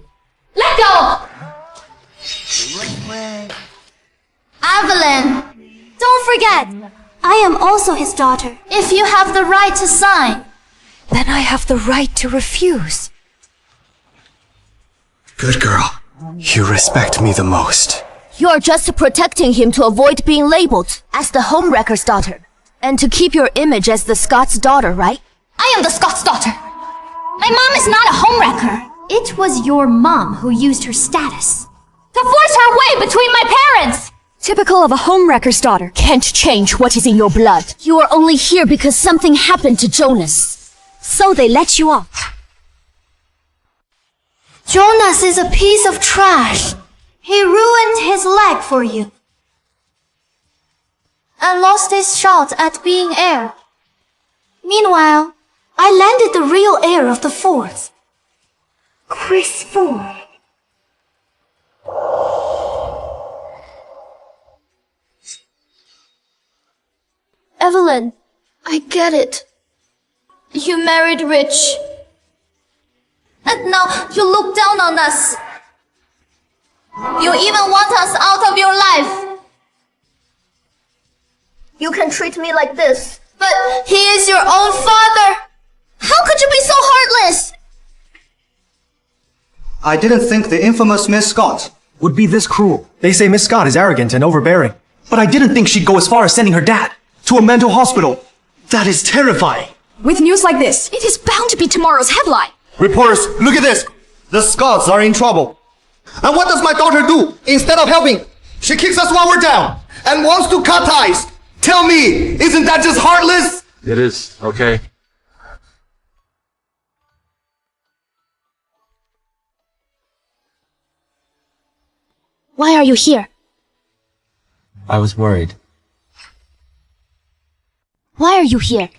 Let go! Evelyn, don't forget, I am also his daughter. If you have the right to sign, Then I have the right to refuse. Good girl. You respect me the most. You're just protecting him to avoid being labeled as the homewrecker's daughter. And to keep your image as the Scott's daughter, right? I am the Scott's daughter. My mom is not a homewrecker. It was your mom who used her status to force her way between my parents. Typical of a homewrecker's daughter. Can't change what is in your blood. You are only here because something happened to Jonas. So they let you off. Jonas is a piece of trash. He ruined his leg for you. And lost his shot at being heir. Meanwhile, I landed the real heir of the Fords. Chris Ford. Evelyn, I get it. You married rich. And now you look down on us. You even want us out of your life. You can treat me like this, but he is your own father. How could you be so heartless? I didn't think the infamous Miss Scott would be this cruel. They say Miss Scott is arrogant and overbearing, but I didn't think she'd go as far as sending her dad to a mental hospital. That is terrifying. With news like this, it is bound to be tomorrow's headline. Reporters, look at this. The Scotts are in trouble. And what does my daughter do? Instead of helping, she kicks us while we're down and wants to cut ties. Tell me, isn't that just heartless? It is, okay? Why are you here? I was worried. Why are you here?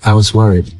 I was worried.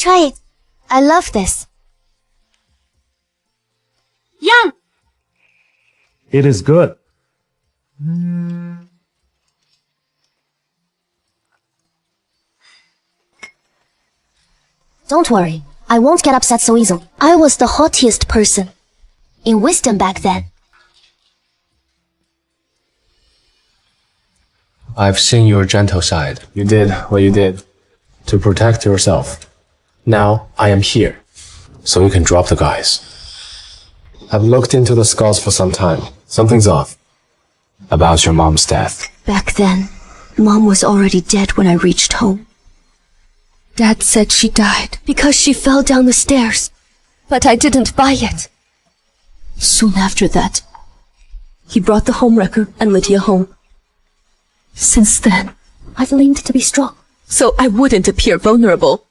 Try it. I love this. Yum! It is good. Don't worry. I won't get upset so easily. I was the haughtiest person in wisdom back then. I've seen your gentle side. You did what you did to protect yourself. Now I am here, so you can drop the guys. I've looked into the skulls for some time. Something's off about your mom's death. Back then, Mom was already dead when I reached home. Dad said she died because she fell down the stairs, but I didn't buy it. Soon after that, he brought the homewrecker and Lydia home. Since then, I've learned to be strong, so I wouldn't appear vulnerable.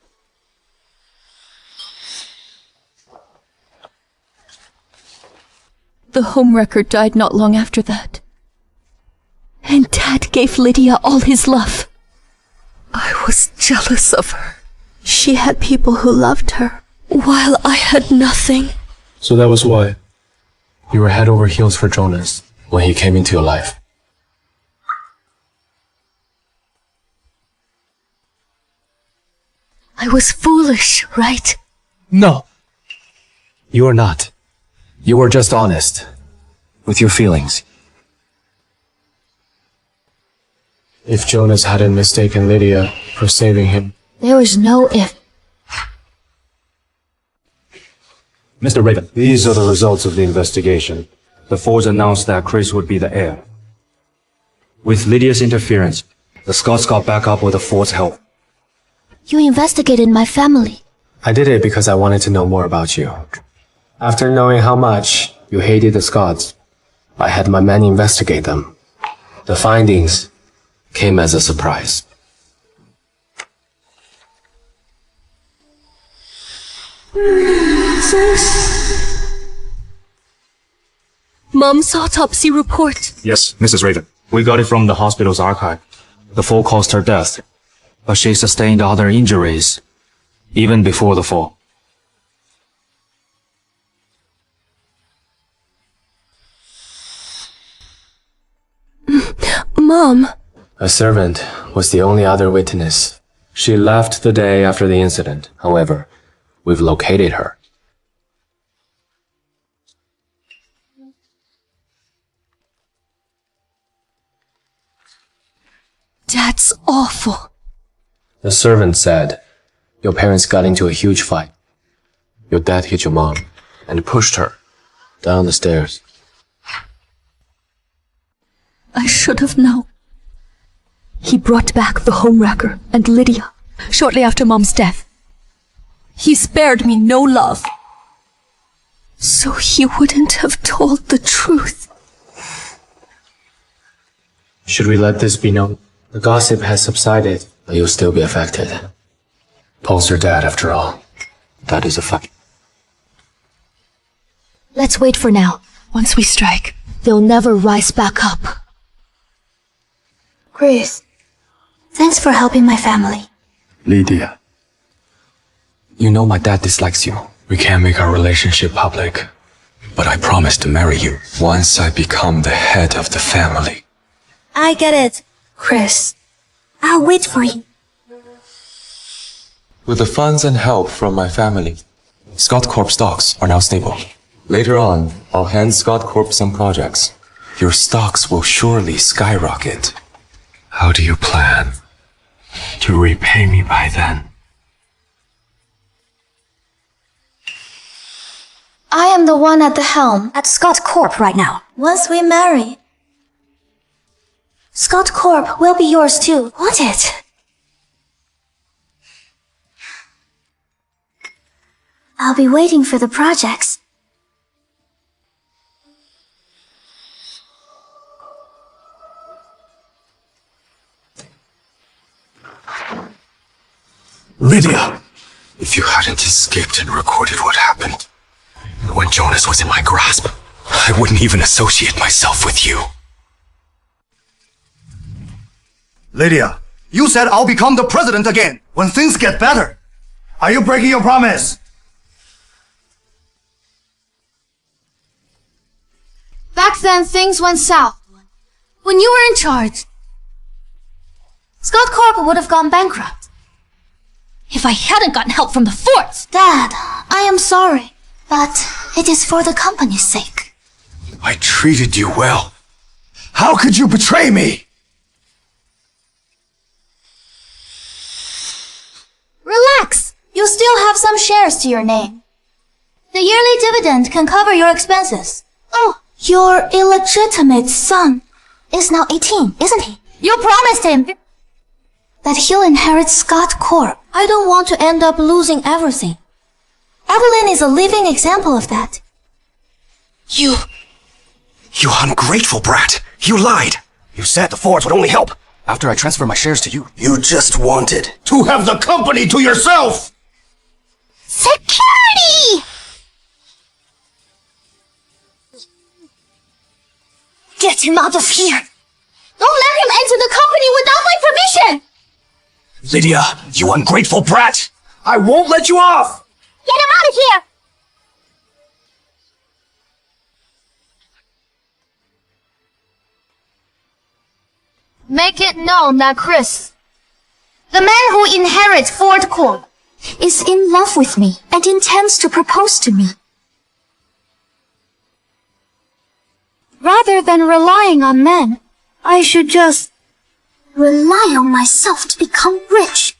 The homewrecker died not long after that. And Dad gave Lydia all his love. I was jealous of her. She had people who loved her, while I had nothing. So that was why you were head over heels for Jonas when he came into your life. I was foolish, right? No. You were not. You were just honest with your feelings. If Jonas hadn't mistaken Lydia for saving him. There was no if. Mr. Raven, these are the results of the investigation. The Fords announced that Chris would be the heir. With Lydia's interference, the Scots got back up with the Fords' help. You investigated my family. I did it because I wanted to know more about you. After knowing how much you hated the Scots, I had my men investigate them. The findings came as a surprise. Mom's autopsy report. Yes, Mrs. Raven. We got it from the hospital's archive. The fall caused her death, but she sustained other injuries, even before the fall. Mom. A servant was the only other witness. She left the day after the incident. However, we've located her. That's awful. The servant said, your parents got into a huge fight. Your dad hit your mom and pushed her down the stairs. I should have known. He brought back the homewrecker and Lydia shortly after Mom's death. He spared me no love, so he wouldn't have told the truth. Should we let this be known? The gossip has subsided, but you'll still be affected. Paul's your dad, after all. That is a fact. Let's wait for now. Once we strike, they'll never rise back up. Chris, thanks for helping my family. Lydia. You know my dad dislikes you. We can't make our relationship public. But I promise to marry you once I become the head of the family. I get it, Chris. I'll wait for you. With the funds and help from my family, Scott Corp stocks are now stable. Later on, I'll hand Scott Corp some projects. Your stocks will surely skyrocket. How do you plan to repay me by then? I am the one at the helm at Scott Corp right now. Once we marry, Scott Corp will be yours too, won't it? I'll be waiting for the projects. Lydia! If you hadn't escaped and recorded what happened, when Jonas was in my grasp, I wouldn't even associate myself with you. Lydia, you said I'll become the president again when things get better. Are you breaking your promise? Back then, things went south. When you were in charge, Scott Corp would have gone bankrupt. If I hadn't gotten help from the forts. Dad, I am sorry, but it is for the company's sake. I treated you well. How could you betray me? Relax. You still have some shares to your name. The yearly dividend can cover your expenses. Oh, your illegitimate son is now 18, isn't he? You promised him that he'll inherit Scott Corp. I don't want to end up losing everything. Evelyn is a living example of that. You ungrateful brat. You lied. You said the forts would only help after I transfer my shares to you. You just wanted to have the company to yourself. Security! Get him out of here! Don't let him enter the company without my permission! Lydia, you ungrateful brat. I won't let you off. Get him out of here! Make it known that Chris, the man who inherits Ford Corp, is in love with me and intends to propose to me. Rather than relying on men, I should just rely on myself to become rich.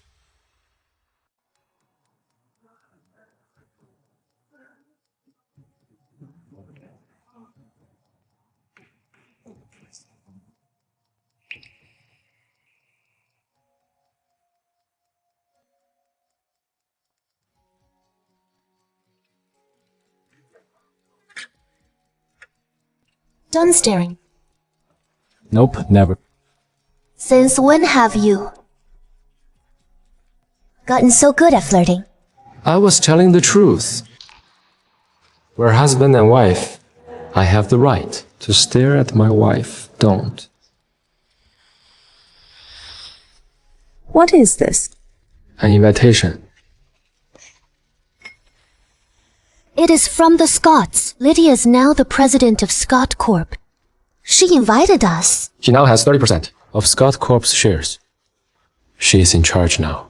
Done staring. Nope, never. Since when have you gotten so good at flirting? I was telling the truth. We're husband and wife. I have the right to stare at my wife. Don't. What is this? An invitation. It is from the Scotts. Lydia is now the president of Scott Corp. She invited us. She now has 30% of Scott Corp's shares. She is in charge now,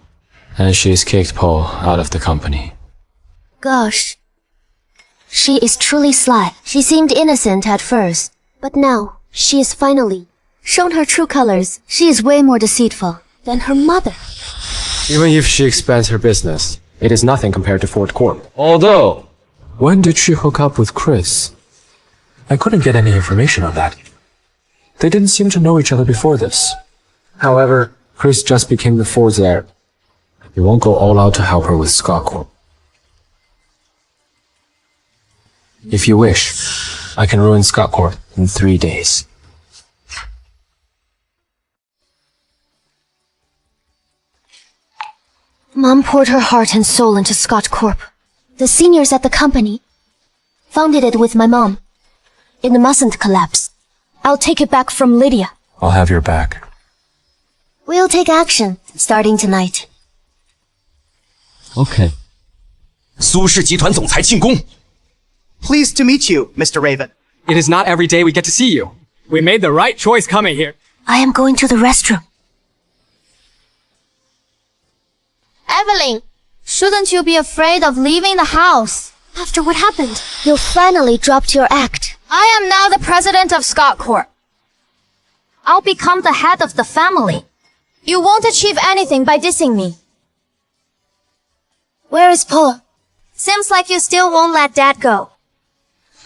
and she's kicked Paul out of the company. Gosh. She is truly sly. She seemed innocent at first, but now she has finally shown her true colors. She is way more deceitful than her mother. Even if she expands her business, it is nothing compared to Ford Corp. Although, when did she hook up with Chris? I couldn't get any information on that. They didn't seem to know each other before this. However, Chris just became the Ford's heir. He won't go all out to help her with Scott Corp. If you wish, I can ruin Scott Corp in 3 days. Mom poured her heart and soul into Scott Corp. The seniors at the company founded it with my mom. It mustn't collapse. I'll take it back from Lydia. I'll have your back. We'll take action, starting tonight. Okay. 苏氏集团总裁进宫。 Pleased to meet you, Mr. Raven. It is not every day we get to see you. We made the right choice coming here. I am going to the restroom. Evelyn, shouldn't you be afraid of leaving the house? After what happened, you finally dropped your act. I am now the president of Scott Corp. I'll become the head of the family. You won't achieve anything by dissing me. Where is Paul? Seems like you still won't let Dad go.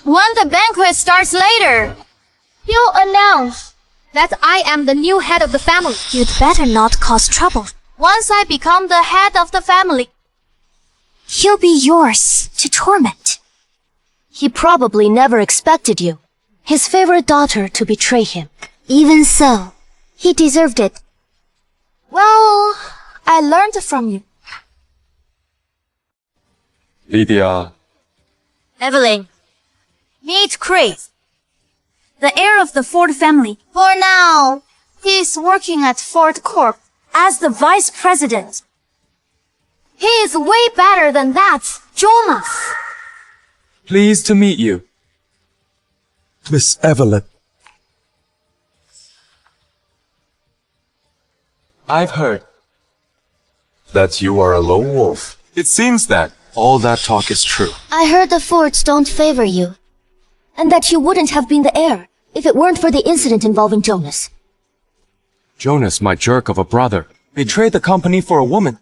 When the banquet starts later, you'll announce that I am the new head of the family. You'd better not cause trouble. Once I become the head of the family, he'll be yours to torment. He probably never expected you, his favorite daughter, to betray him. Even so, he deserved it. Well, I learned from you. Lydia. Evelyn, meet Chris, the heir of the Ford family. For now, he's working at Ford Corp as the vice president. He is way better than that, Jonas. Pleased to meet you. Miss Evelyn. I've heard that you are a lone wolf. It seems that all that talk is true. I heard the Fords don't favor you, and that you wouldn't have been the heir if it weren't for the incident involving Jonas. Jonas, my jerk of a brother, betrayed the company for a woman.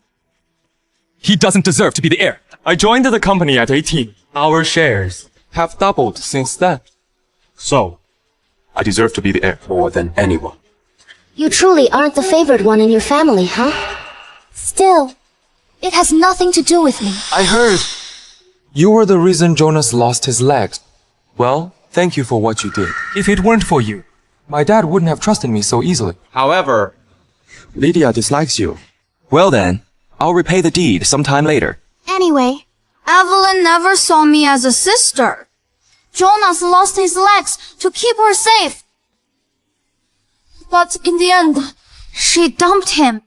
He doesn't deserve to be the heir. I joined the company at 18. Our shares have doubled since then. So, I deserve to be the heir more than anyone. You truly aren't the favored one in your family, huh? Still, it has nothing to do with me. I heard you were the reason Jonas lost his legs. Well, thank you for what you did. If it weren't for you, my dad wouldn't have trusted me so easily. However, Lydia dislikes you. well then, I'll repay the deed sometime later. Anyway, Evelyn never saw me as a sister. Jonas lost his legs to keep her safe. But in the end, she dumped him.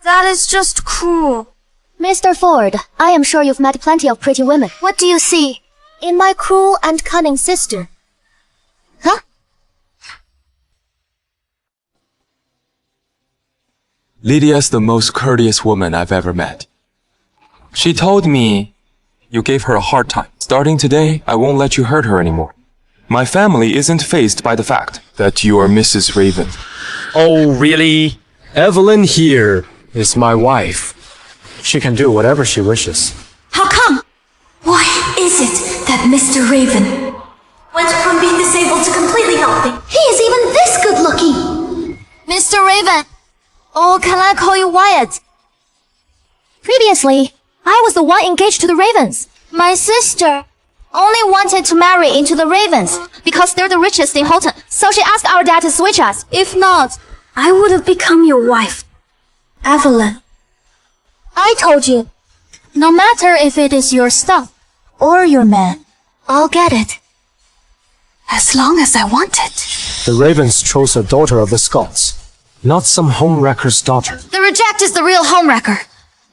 That is just cruel. Mr. Ford, I am sure you've met plenty of pretty women. What do you see in my cruel and cunning sister? Huh? Lydia's the most courteous woman I've ever met. She told me you gave her a hard time. Starting today, I won't let you hurt her anymore. My family isn't faced by the fact that you are Mrs. Raven. Oh, really? Evelyn here is my wife. She can do whatever she wishes. How come? Why is it that Mr. Raven went from being disabled to completely healthy? He is even this good looking. Mr. Raven. Oh, can I call you Wyatt? Previously, I was the one engaged to the Ravens. My sister only wanted to marry into the Ravens because they're the richest in Holton. So she asked our dad to switch us. If not, I would have become your wife, Evelyn. I told you. No matter if it is your stuff or your man, I'll get it. As long as I want it. The Ravens chose a daughter of the Scots, not some homewrecker's daughter. The reject is the real homewrecker.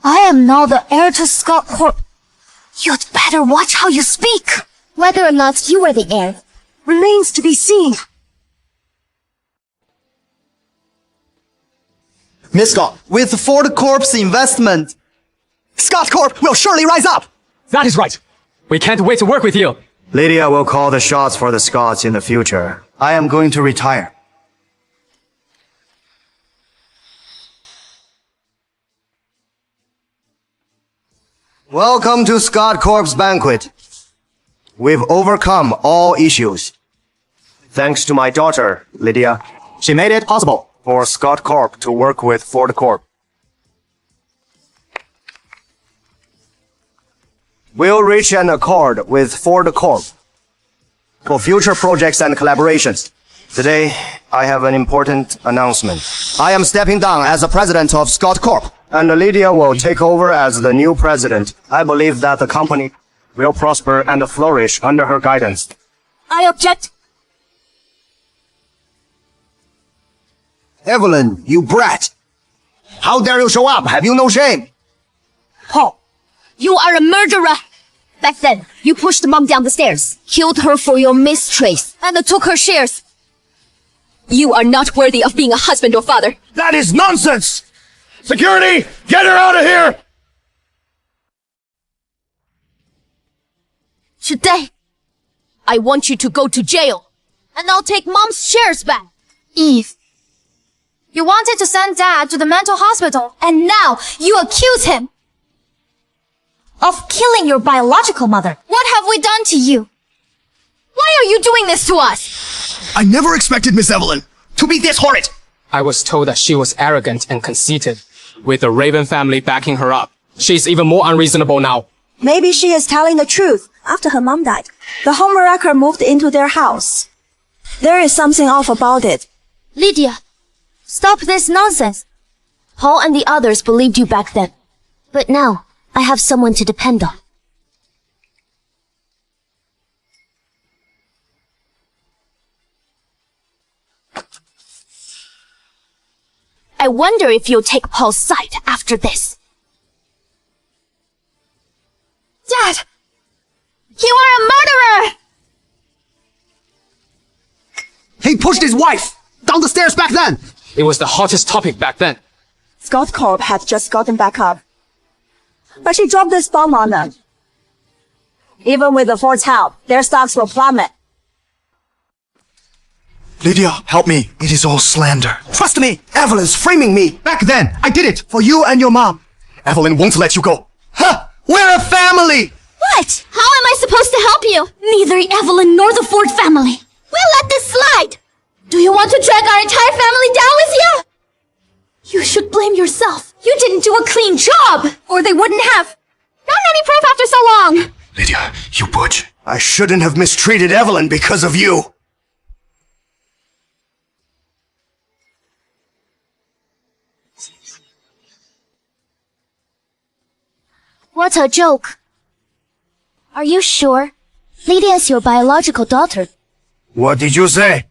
I am now the heir to Scott Corp. You'd better watch how you speak. Whether or not you were the heir Remains to be seen. Miss Scott, with Ford Corp's investment, Scott Corp will surely rise up. That is right. We can't wait to work with you. Lydia will call the shots for the Scots in the future. I am going to retire. Welcome to Scott Corp's banquet. We've overcome all issues. Thanks to my daughter, Lydia. She made it possible for Scott Corp to work with Ford Corp. We'll reach an accord with Ford Corp for future projects and collaborations. Today, I have an important announcement. I am stepping down as the president of Scott Corp, and Lydia will take over as the new president. I believe that the company will prosper and flourish under her guidance. I object. Evelyn, you brat. How dare you show up? Have you no shame? Paul, you are a murderer. Back then, you pushed Mom down the stairs, killed her for your mistress, and took her shares. You are not worthy of being a husband or father. That is nonsense! Security, get her out of here! Today, I want you to go to jail, and I'll take Mom's shares back. Eve, you wanted to send Dad to the mental hospital, and now you accuse him of killing your biological mother. What have we done to you? Why are you doing this to us? I never expected Miss Evelyn to be this horrid. I was told that she was arrogant and conceited, with the Raven family backing her up. She's even more unreasonable now. Maybe she is telling the truth. After her mom died, the homewrecker moved into their house. There is something off about it. Lydia, stop this nonsense. Paul and the others believed you back then. But now, I have someone to depend on. I wonder if you'll take Paul's side after this. He pushed his wife down the stairs back then. It was the hottest topic back then. Scott Corp had just gotten back up. But she dropped this bomb on them. Even with the Ford's help, their stocks will plummet. Lydia, help me. It is all slander. Trust me, Evelyn's framing me. Back then, I did it for you and your mom. Evelyn won't let you go. Huh? We're a family! What? How am I supposed to help you? Neither Evelyn nor the Ford family. We'll let this slide. Do you want to drag our entire family down with you? You should blame yourself. You didn't do a clean job, or they wouldn't have gotten any proof after so long. Lydia, you butch. I shouldn't have mistreated Evelyn because of you. What a joke. Are you sure? Lydia is your biological daughter. What did you say?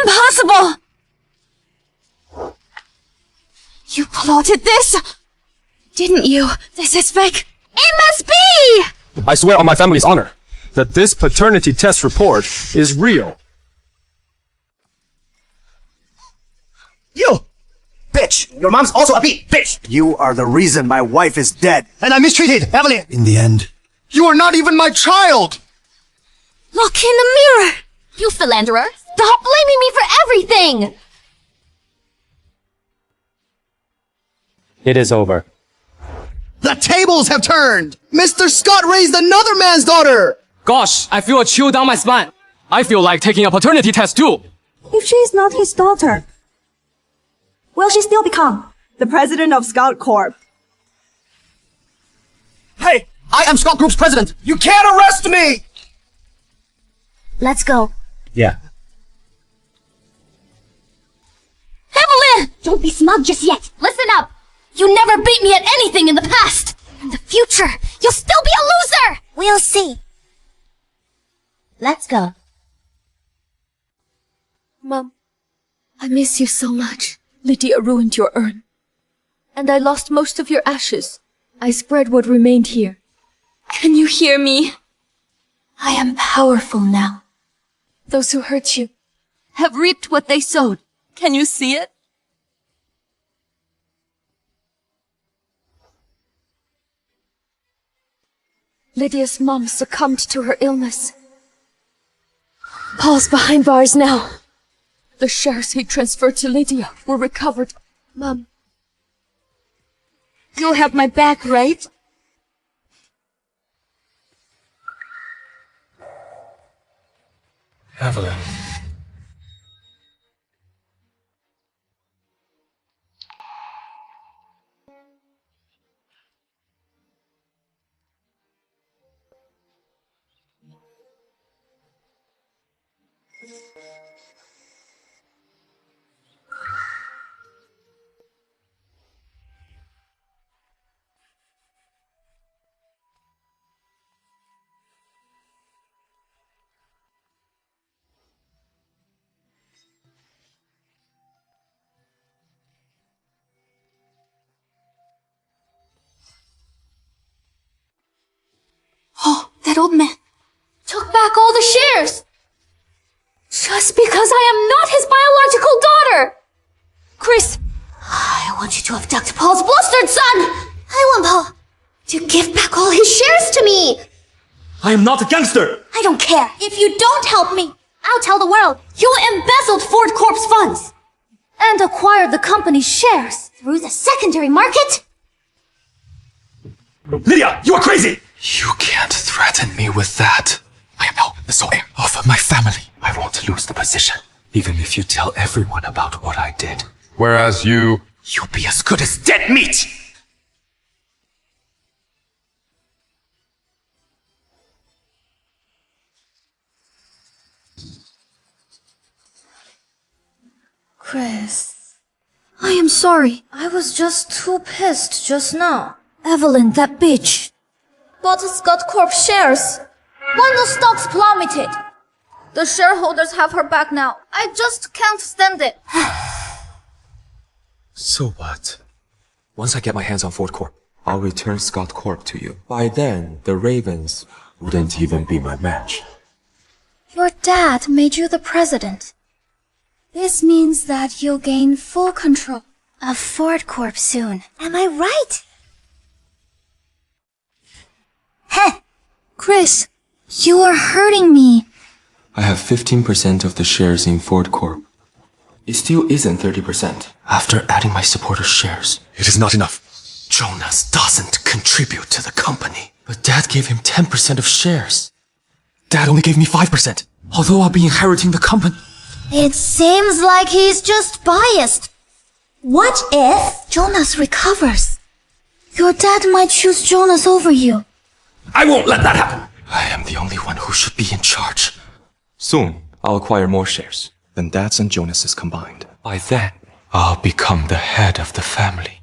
Impossible! You plotted this? Didn't you? This is fake. It must be! I swear on my family's honor that this paternity test report is real. You! Bitch! Your mom's also a bitch! You are the reason my wife is dead. And I mistreated Evelyn! In the end, you are not even my child! Look in the mirror! You philanderer! Stop blaming me for everything! It is over. The tables have turned! Mr. Scott raised another man's daughter! Gosh, I feel a chill down my spine. I feel like taking a paternity test too. If she's not his daughter, will she still become the president of Scout Corp? Hey! I am Scott Group's president! You can't arrest me! Let's go. Yeah. Evelyn! Don't be smug just yet. Listen up. You never beat me at anything in the past. In the future, you'll still be a loser! We'll see. Let's go. Mom, I miss you so much. Lydia ruined your urn. And I lost most of your ashes. I spread what remained here. Can you hear me? I am powerful now. Those who hurt you have reaped what they sowed. Can you see it? Lydia's mom succumbed to her illness. Paul's behind bars now. The shares he transferred to Lydia were recovered. Mom, you'll have my back, right? Evelyn. Oh, that old man took back all the shares. Just because I am not his biological daughter. Chris, I want you to abduct Paul's bastard son. I want Paul to give back all his shares to me. I am not a gangster! I don't care. If you don't help me, I'll tell the world you embezzled Ford Corp's funds and acquired the company's shares through the secondary market. Lydia, you are crazy! You can't threaten me with that. I am now the sole heir of my family. I won't lose the position, even if you tell everyone about what I did. Whereas you... You'll be as good as dead meat! Chris, I am sorry. I was just too pissed just now. Evelyn, that bitch, bought Scott Corp shares when the stocks plummeted. The shareholders have her back now. I just can't stand it. So what? Once I get my hands on Ford Corp, I'll return Scott Corp to you. By then, the Ravens wouldn't even be my match. Your dad made you the president. This means that you'll gain full control of Ford Corp soon. Am I right? Heh! Chris, you are hurting me. I have 15% of the shares in Ford Corp. It still isn't 30%. After adding my supporters' shares, It is not enough. Jonas doesn't contribute to the company. But Dad gave him 10% of shares. Dad only gave me 5%, although I'll be inheriting the company. It seems like he's just biased. What if Jonas recovers? Your dad might choose Jonas over you. I won't let that happen. I am the only one who should be in charge. Soon, I'll acquire more shares than Dad's and Jonas's combined. By then, I'll become the head of the family.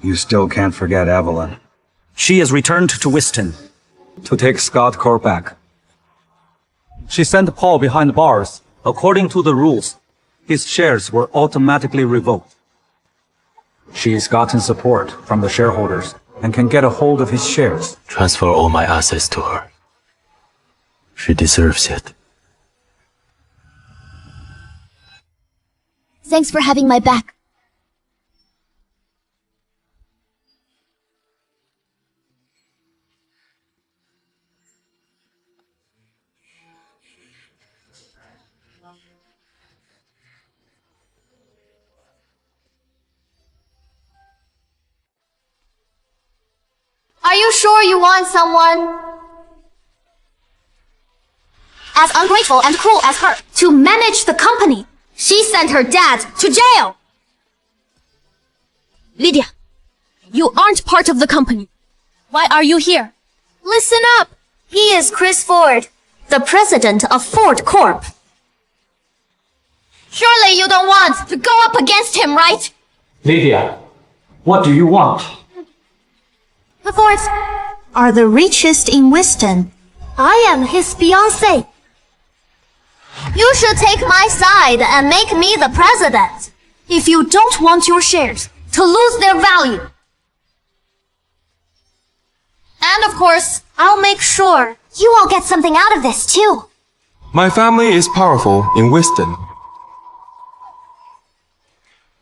You still can't forget Evelyn. She has returned to Whiston to take Scott Corp back. She sent Paul behind bars. According to the rules, his shares were automatically revoked. She's gotten support from the shareholders and can get a hold of his shares. Transfer all my assets to her. She deserves it. Thanks for having my back. Are you sure you want someone as ungrateful and cruel as her to manage the company? She sent her dad to jail! Lydia, you aren't part of the company. Why are you here? Listen up! He is Chris Ford, the president of Ford Corp. Surely you don't want to go up against him, right? Lydia, what do you want? The Fords are the richest in Whiston. I am his fiancée. You should take my side and make me the president if you don't want your shares to lose their value. And of course, I'll make sure you all get something out of this too. My family is powerful in Whiston.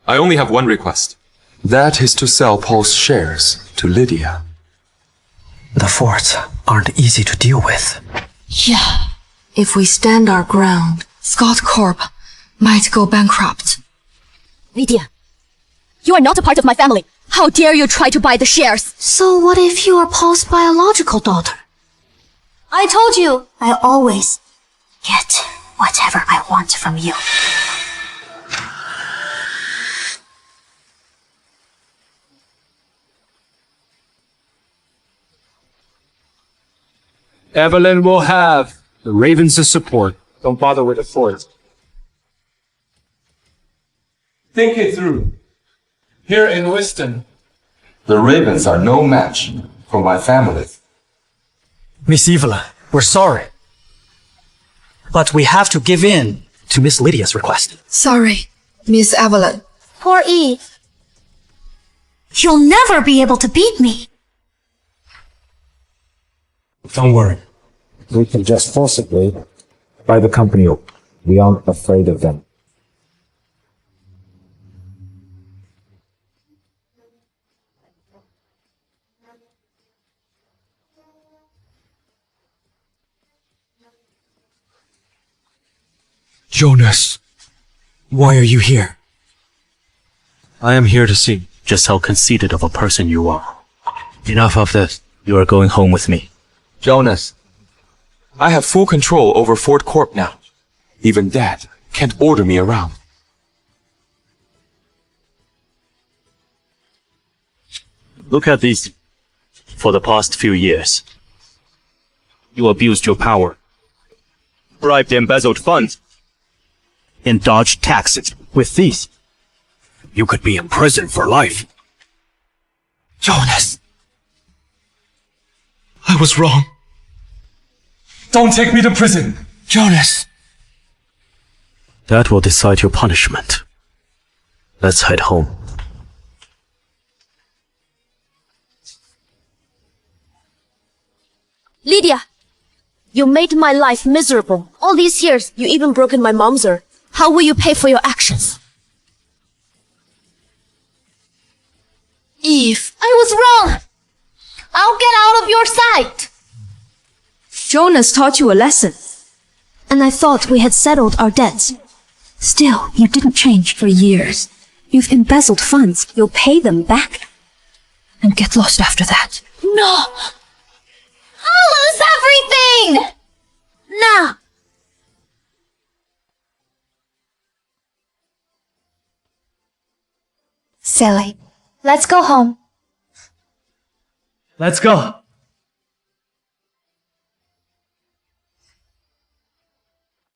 I only have one request. That is to sell Paul's shares to Lydia. The Fords aren't easy to deal with. Yeah. If we stand our ground, Scott Corp might go bankrupt. Lydia, you are not a part of my family. How dare you try to buy the shares? So what if you are Paul's biological daughter? I told you, I always get whatever I want from you. Evelyn will have the Ravens' support. Don't bother with the Fords. Think it through. Here in Whiston, the Ravens are no match for my family. Miss Evelyn, we're sorry. But we have to give in to Miss Lydia's request. Sorry, Miss Evelyn. Poor Eve. You'll never be able to beat me. Don't worry. We can just forcibly buy the company up. We aren't afraid of them. Jonas, why are you here? I am here to see just how conceited of a person you are. Enough of this. You are going home with me. Jonas, I have full control over Ford Corp now. Even Dad can't order me around. Look at these. For the past few years, you abused your power, bribed embezzled funds, and dodged taxes. With these, you could be in prison for life. Jonas! I was wrong. Don't take me to prison! Jonas! That will decide your punishment. Let's head home. Lydia, you made my life miserable. All these years, you even broken my mom's earth. How will you pay for your actions? Eve, I was wrong. I'll get out of your sight. Jonas taught you a lesson. And I thought we had settled our debts. Still, you didn't change for years. You've embezzled funds. You'll pay them back. And get lost after that. No! I'll lose everything! No! Silly. Let's go home. Let's go.